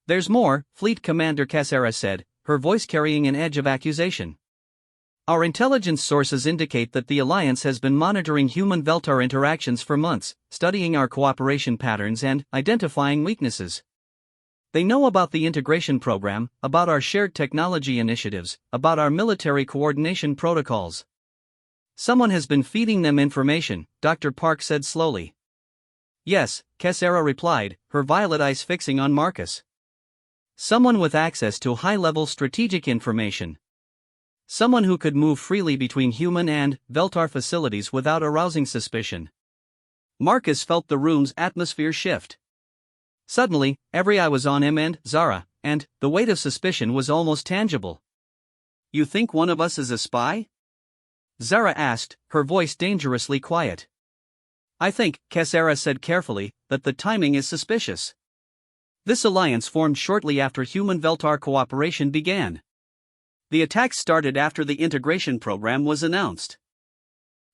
"There's more," Fleet Commander Cassera said, her voice carrying an edge of accusation. "Our intelligence sources indicate that the Alliance has been monitoring human-Veltar interactions for months, studying our cooperation patterns and identifying weaknesses. They know about the integration program, about our shared technology initiatives, about our military coordination protocols. Someone has been feeding them information," Dr. Park said slowly. "Yes," Cassera replied, her violet eyes fixing on Marcus. "Someone with access to high-level strategic information. Someone who could move freely between human and Veltar facilities without arousing suspicion." Marcus felt the room's atmosphere shift. Suddenly, every eye was on him and Zara, and the weight of suspicion was almost tangible. You think one of us is a spy? Zara asked, her voice dangerously quiet. I think, Cassera said carefully, that the timing is suspicious. This alliance formed shortly after human-Veltar cooperation began. The attacks started after the integration program was announced.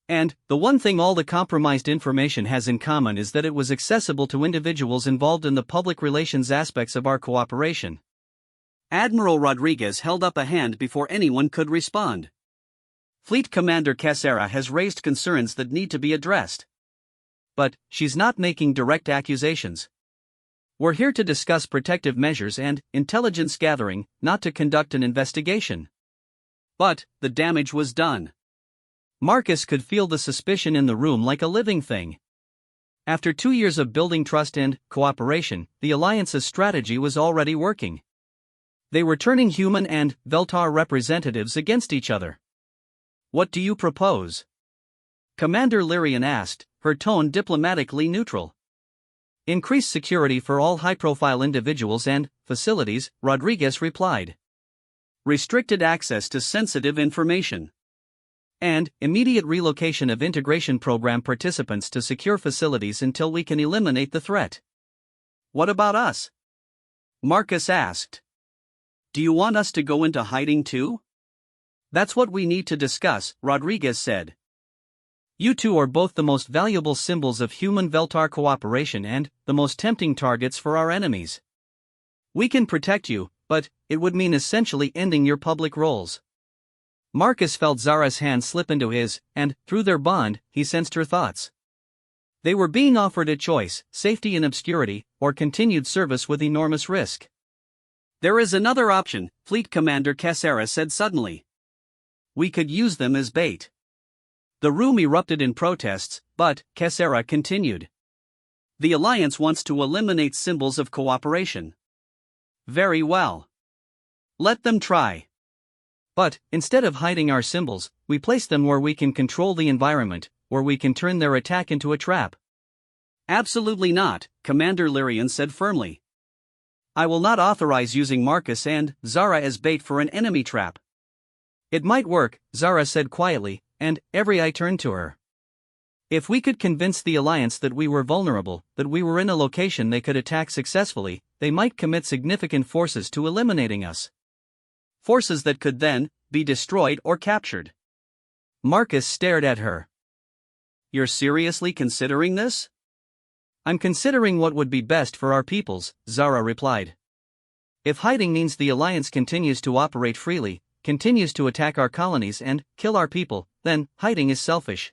And the one thing all the compromised information has in common is that it was accessible to individuals involved in the public relations aspects of our cooperation. Admiral Rodriguez held up a hand before anyone could respond. Fleet Commander Cassera has raised concerns that need to be addressed. But she's not making direct accusations. We're here to discuss protective measures and intelligence gathering, not to conduct an investigation. But the damage was done. Marcus could feel the suspicion in the room like a living thing. After 2 years of building trust and cooperation, the Alliance's strategy was already working. They were turning human and Veltar representatives against each other. What do you propose? Commander Lyrian asked, her tone diplomatically neutral. Increased security for all high-profile individuals and facilities, Rodriguez replied. Restricted access to sensitive information. And immediate relocation of integration program participants to secure facilities until we can eliminate the threat. What about us? Marcus asked. Do you want us to go into hiding too? That's what we need to discuss, Rodriguez said. You two are both the most valuable symbols of human-Veltar cooperation and the most tempting targets for our enemies. We can protect you, but it would mean essentially ending your public roles. Marcus felt Zara's hand slip into his, and, through their bond, he sensed her thoughts. They were being offered a choice: safety in obscurity, or continued service with enormous risk. There is another option, Fleet Commander Cassera said suddenly. We could use them as bait. The room erupted in protests, but Cassera continued. The Alliance wants to eliminate symbols of cooperation. Very well. Let them try. But, instead of hiding our symbols, we place them where we can control the environment, where we can turn their attack into a trap. Absolutely not, Commander Lyrian said firmly. I will not authorize using Marcus and Zara as bait for an enemy trap. It might work, Zara said quietly, and every eye turned to her. If we could convince the Alliance that we were vulnerable, that we were in a location they could attack successfully, they might commit significant forces to eliminating us. Forces that could then be destroyed or captured. Marcus stared at her. You're seriously considering this? I'm considering what would be best for our peoples, Zara replied. If hiding means the Alliance continues to operate freely, continues to attack our colonies and kill our people, then hiding is selfish.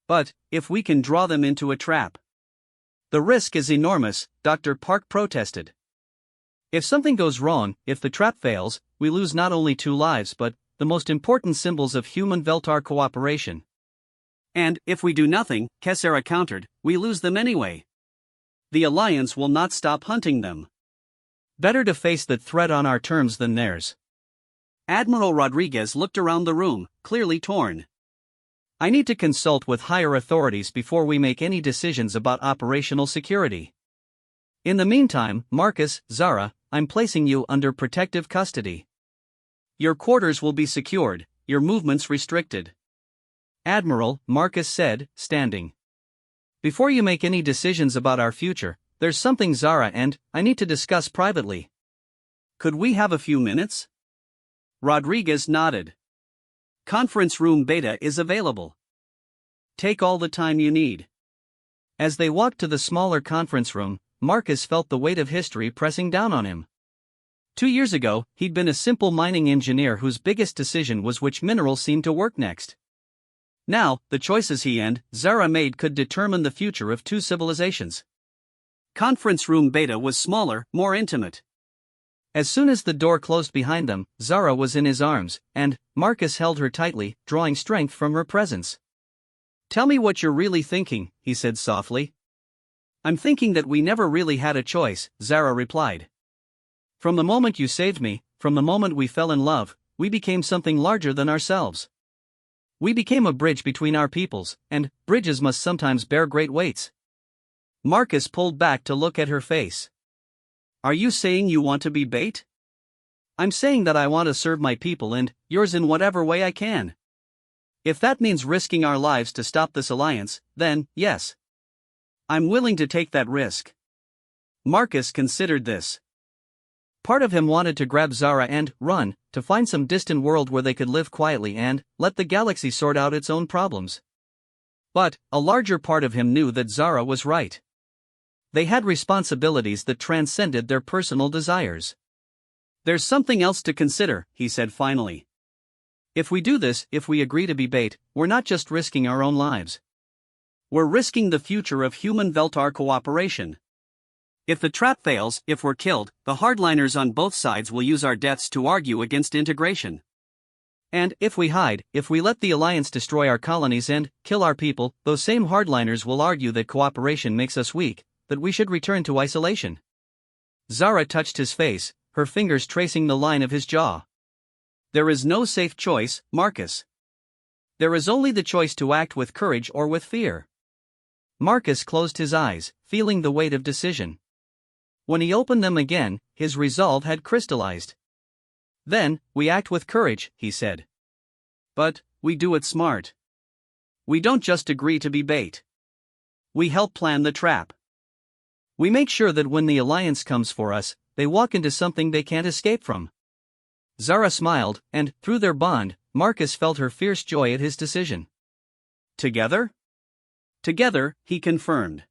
But if we can draw them into a trap, the risk is enormous, Dr. Park protested. If something goes wrong, if the trap fails, we lose not only 2 lives but the most important symbols of human-Veltar cooperation. And if we do nothing, Cassera countered, we lose them anyway. The Alliance will not stop hunting them. Better to face that threat on our terms than theirs. Admiral Rodriguez looked around the room, clearly torn. I need to consult with higher authorities before we make any decisions about operational security. In the meantime, Marcus, Zara, I'm placing you under protective custody. Your quarters will be secured, your movements restricted. Admiral, Marcus said, standing. Before you make any decisions about our future, there's something Zara and I need to discuss privately. Could we have a few minutes? Rodriguez nodded. Conference room beta is available. Take all the time you need. As they walked to the smaller conference room, Marcus felt the weight of history pressing down on him. 2 years ago, he'd been a simple mining engineer whose biggest decision was which mineral seemed to work next. Now, the choices he and Zara made could determine the future of 2 civilizations. Conference room beta was smaller, more intimate. As soon as the door closed behind them, Zara was in his arms, and Marcus held her tightly, drawing strength from her presence. Tell me what you're really thinking, he said softly. I'm thinking that we never really had a choice, Zara replied. From the moment you saved me, from the moment we fell in love, we became something larger than ourselves. We became a bridge between our peoples, and bridges must sometimes bear great weights. Marcus pulled back to look at her face. Are you saying you want to be bait? I'm saying that I want to serve my people and yours in whatever way I can. If that means risking our lives to stop this alliance, then, yes. I'm willing to take that risk. Marcus considered this. Part of him wanted to grab Zara and run, to find some distant world where they could live quietly and let the galaxy sort out its own problems. But a larger part of him knew that Zara was right. They had responsibilities that transcended their personal desires. There's something else to consider, he said finally. If we do this, if we agree to be bait, we're not just risking our own lives. We're risking the future of human-Veltar cooperation. If the trap fails, if we're killed, the hardliners on both sides will use our deaths to argue against integration. And if we hide, if we let the Alliance destroy our colonies and kill our people, those same hardliners will argue that cooperation makes us weak, that we should return to isolation. Zara touched his face, her fingers tracing the line of his jaw. There is no safe choice, Marcus. There is only the choice to act with courage or with fear. Marcus closed his eyes, feeling the weight of decision. When he opened them again, his resolve had crystallized. Then, we act with courage, he said. But, we do it smart. We don't just agree to be bait. We help plan the trap. We make sure that when the Alliance comes for us, they walk into something they can't escape from. Zara smiled, and, through their bond, Marcus felt her fierce joy at his decision. Together? Together, he confirmed.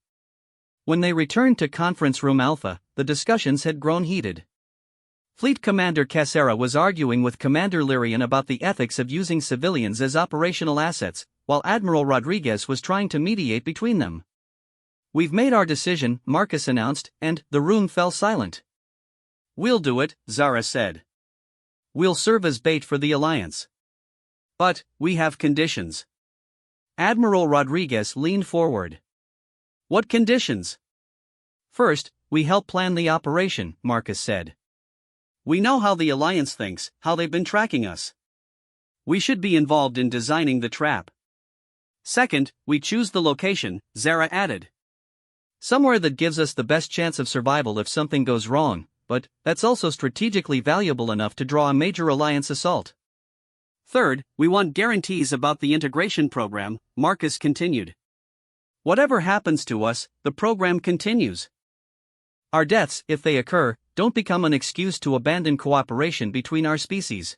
When they returned to Conference Room Alpha, the discussions had grown heated. Fleet Commander Cassera was arguing with Commander Lyrian about the ethics of using civilians as operational assets, while Admiral Rodriguez was trying to mediate between them. "We've made our decision," Marcus announced, and the room fell silent. "We'll do it," Zara said. "We'll serve as bait for the Alliance. But, we have conditions." Admiral Rodriguez leaned forward. "What conditions?" "First, we help plan the operation," Marcus said. "We know how the Alliance thinks, how they've been tracking us. We should be involved in designing the trap." "Second, we choose the location," Zara added. "Somewhere that gives us the best chance of survival if something goes wrong, but that's also strategically valuable enough to draw a major Alliance assault." "Third, we want guarantees about the integration program," Marcus continued. "Whatever happens to us, the program continues. Our deaths, if they occur, don't become an excuse to abandon cooperation between our species."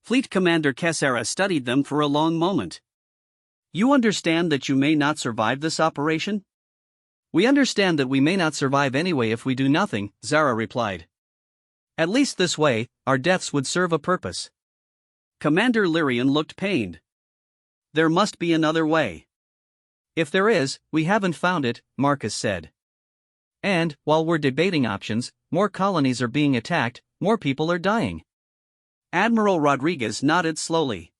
Fleet Commander Cassera studied them for a long moment. "You understand that you may not survive this operation?" "We understand that we may not survive anyway if we do nothing," Zara replied. "At least this way, our deaths would serve a purpose." Commander Lyrian looked pained. "There must be another way." "If there is, we haven't found it," Marcus said. "And, while we're debating options, more colonies are being attacked, more people are dying." Admiral Rodriguez nodded slowly.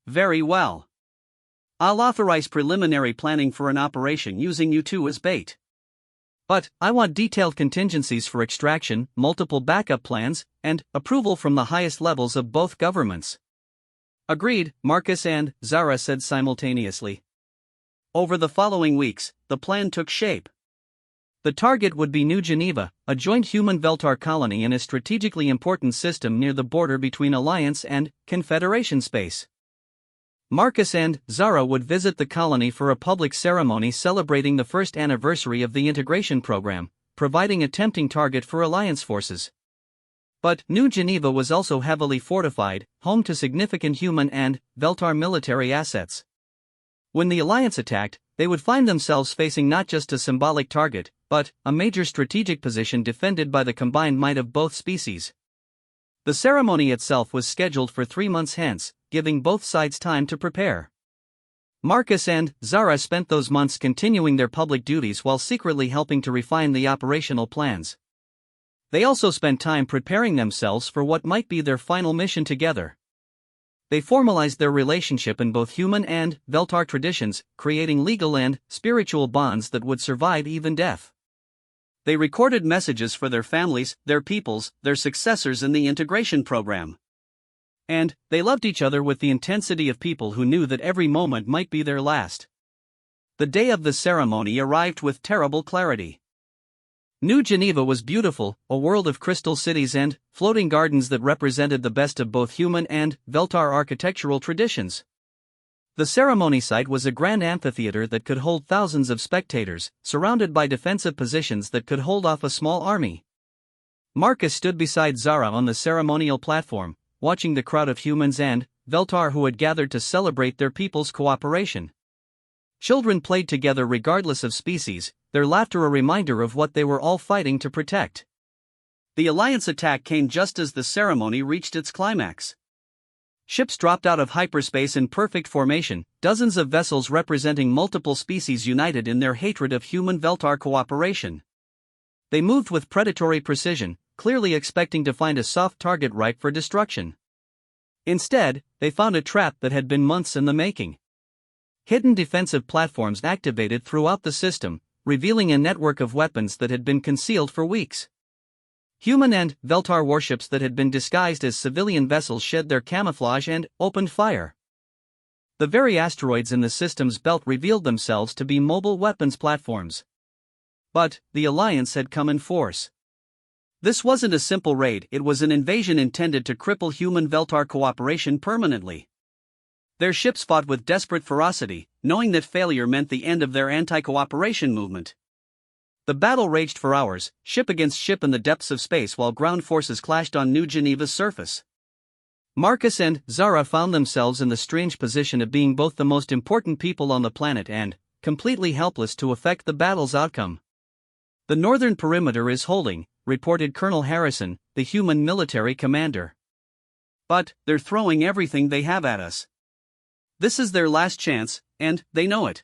"Very well. I'll authorize preliminary planning for an operation using you two as bait. But, I want detailed contingencies for extraction, multiple backup plans, and approval from the highest levels of both governments." "Agreed," Marcus and Zara said simultaneously. Over the following weeks, the plan took shape. The target would be New Geneva, a joint human-Veltar colony in a strategically important system near the border between Alliance and Confederation space. Marcus and Zara would visit the colony for a public ceremony celebrating the first anniversary of the integration program, providing a tempting target for Alliance forces. But New Geneva was also heavily fortified, home to significant human and Veltar military assets. When the Alliance attacked, they would find themselves facing not just a symbolic target, but a major strategic position defended by the combined might of both species. The ceremony itself was scheduled for 3 months hence, giving both sides time to prepare. Marcus and Zara spent those months continuing their public duties while secretly helping to refine the operational plans. They also spent time preparing themselves for what might be their final mission together. They formalized their relationship in both human and Veltar traditions, creating legal and spiritual bonds that would survive even death. They recorded messages for their families, their peoples, their successors in the integration program. And they loved each other with the intensity of people who knew that every moment might be their last. The day of the ceremony arrived with terrible clarity. New Geneva was beautiful, a world of crystal cities and floating gardens that represented the best of both human and Veltar architectural traditions. The ceremony site was a grand amphitheater that could hold thousands of spectators, surrounded by defensive positions that could hold off a small army. Marcus stood beside Zara on the ceremonial platform, watching the crowd of humans and Veltar who had gathered to celebrate their people's cooperation. Children played together regardless of species, their laughter a reminder of what they were all fighting to protect. The Alliance attack came just as the ceremony reached its climax. Ships dropped out of hyperspace in perfect formation, dozens of vessels representing multiple species united in their hatred of human Veltar cooperation. They moved with predatory precision, clearly expecting to find a soft target ripe for destruction. Instead, they found a trap that had been months in the making. Hidden defensive platforms activated throughout the system, revealing a network of weapons that had been concealed for weeks. Human and Veltar warships that had been disguised as civilian vessels shed their camouflage and opened fire. The very asteroids in the system's belt revealed themselves to be mobile weapons platforms. But the Alliance had come in force. This wasn't a simple raid, it was an invasion intended to cripple human Veltar cooperation permanently. Their ships fought with desperate ferocity, knowing that failure meant the end of their anti-cooperation movement. The battle raged for hours, ship against ship in the depths of space while ground forces clashed on New Geneva's surface. Marcus and Zara found themselves in the strange position of being both the most important people on the planet and completely helpless to affect the battle's outcome. "The northern perimeter is holding," reported Colonel Harrison, the human military commander. "But they're throwing everything they have at us. This is their last chance, and they know it."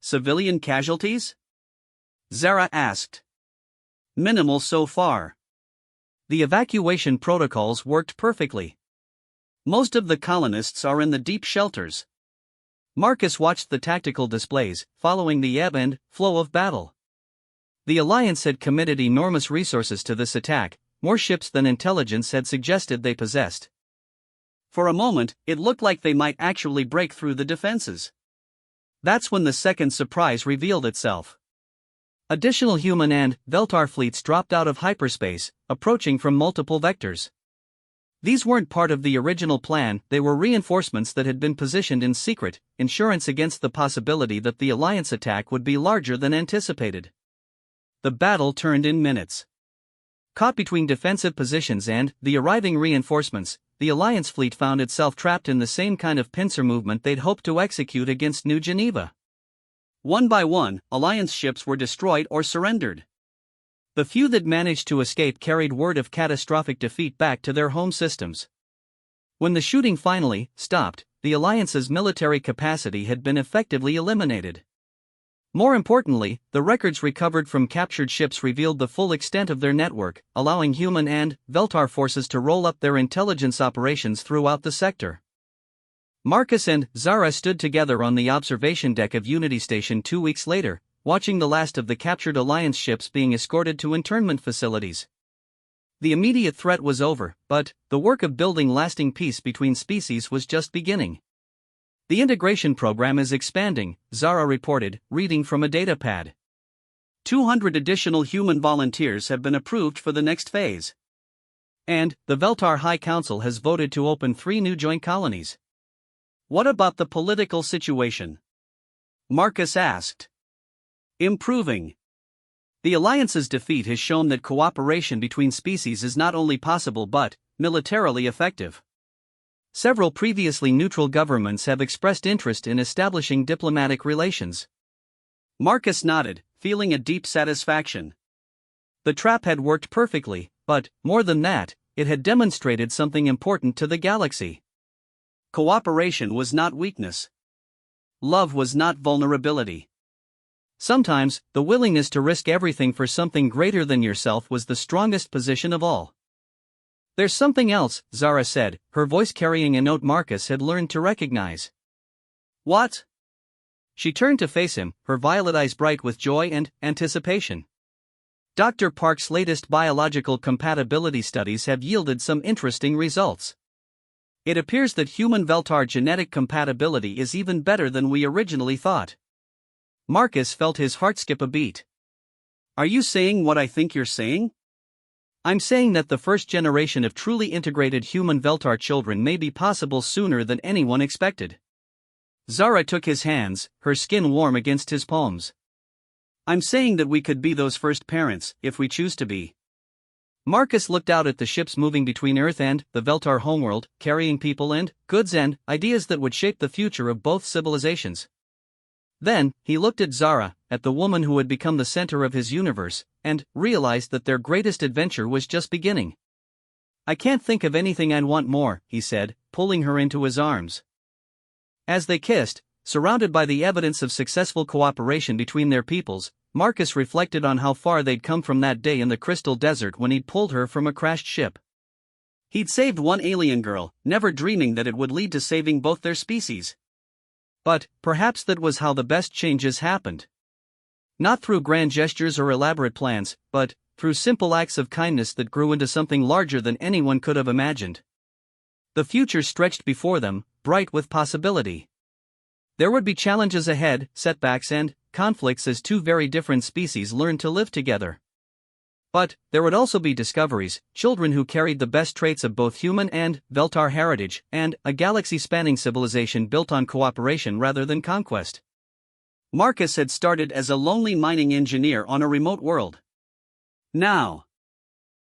"Civilian casualties?" Zara asked. "Minimal so far. The evacuation protocols worked perfectly. Most of the colonists are in the deep shelters." Marcus watched the tactical displays, following the ebb and flow of battle. The Alliance had committed enormous resources to this attack, more ships than intelligence had suggested they possessed. For a moment, it looked like they might actually break through the defenses. That's when the second surprise revealed itself. Additional human and Veltar fleets dropped out of hyperspace, approaching from multiple vectors. These weren't part of the original plan, they were reinforcements that had been positioned in secret, insurance against the possibility that the Alliance attack would be larger than anticipated. The battle turned in minutes. Caught between defensive positions and the arriving reinforcements, the Alliance fleet found itself trapped in the same kind of pincer movement they'd hoped to execute against New Geneva. One by one, Alliance ships were destroyed or surrendered. The few that managed to escape carried word of catastrophic defeat back to their home systems. When the shooting finally stopped, the Alliance's military capacity had been effectively eliminated. More importantly, the records recovered from captured ships revealed the full extent of their network, allowing human and Veltar forces to roll up their intelligence operations throughout the sector. Marcus and Zara stood together on the observation deck of Unity Station 2 weeks later, watching the last of the captured Alliance ships being escorted to internment facilities. The immediate threat was over, but the work of building lasting peace between species was just beginning. "The integration program is expanding," Zara reported, reading from a datapad. 200 additional human volunteers have been approved for the next phase. And the Veltar High Council has voted to open 3 new joint colonies. "What about the political situation?" Marcus asked. "Improving. The Alliance's defeat has shown that cooperation between species is not only possible but militarily effective. Several previously neutral governments have expressed interest in establishing diplomatic relations." Marcus nodded, feeling a deep satisfaction. The trap had worked perfectly, but, more than that, it had demonstrated something important to the galaxy. Cooperation was not weakness. Love was not vulnerability. Sometimes, the willingness to risk everything for something greater than yourself was the strongest position of all. "There's something else," Zara said, her voice carrying a note Marcus had learned to recognize. "What?" She turned to face him, her violet eyes bright with joy and anticipation. "Dr. Park's latest biological compatibility studies have yielded some interesting results. It appears that human-Veltar genetic compatibility is even better than we originally thought. Marcus felt his heart skip a beat. Are you saying what I think you're saying? I'm saying that the first generation of truly integrated human-Veltar children may be possible sooner than anyone expected. Zara took his hands, her skin warm against his palms. I'm saying that we could be those first parents, if we choose to be. Marcus looked out at the ships moving between Earth and the Veltar homeworld, carrying people and goods and ideas that would shape the future of both civilizations. Then, he looked at Zara, at the woman who had become the center of his universe, and realized that their greatest adventure was just beginning. I can't think of anything I'd want more, he said, pulling her into his arms. As they kissed, surrounded by the evidence of successful cooperation between their peoples, Marcus reflected on how far they'd come from that day in the Crystal Desert when he'd pulled her from a crashed ship. He'd saved one alien girl, never dreaming that it would lead to saving both their species. But, perhaps that was how the best changes happened. Not through grand gestures or elaborate plans, but through simple acts of kindness that grew into something larger than anyone could have imagined. The future stretched before them, bright with possibility. There would be challenges ahead, setbacks and conflicts as two very different species learned to live together. But there would also be discoveries, children who carried the best traits of both human and Veltar heritage, and a galaxy-spanning civilization built on cooperation rather than conquest. Marcus had started as a lonely mining engineer on a remote world. Now,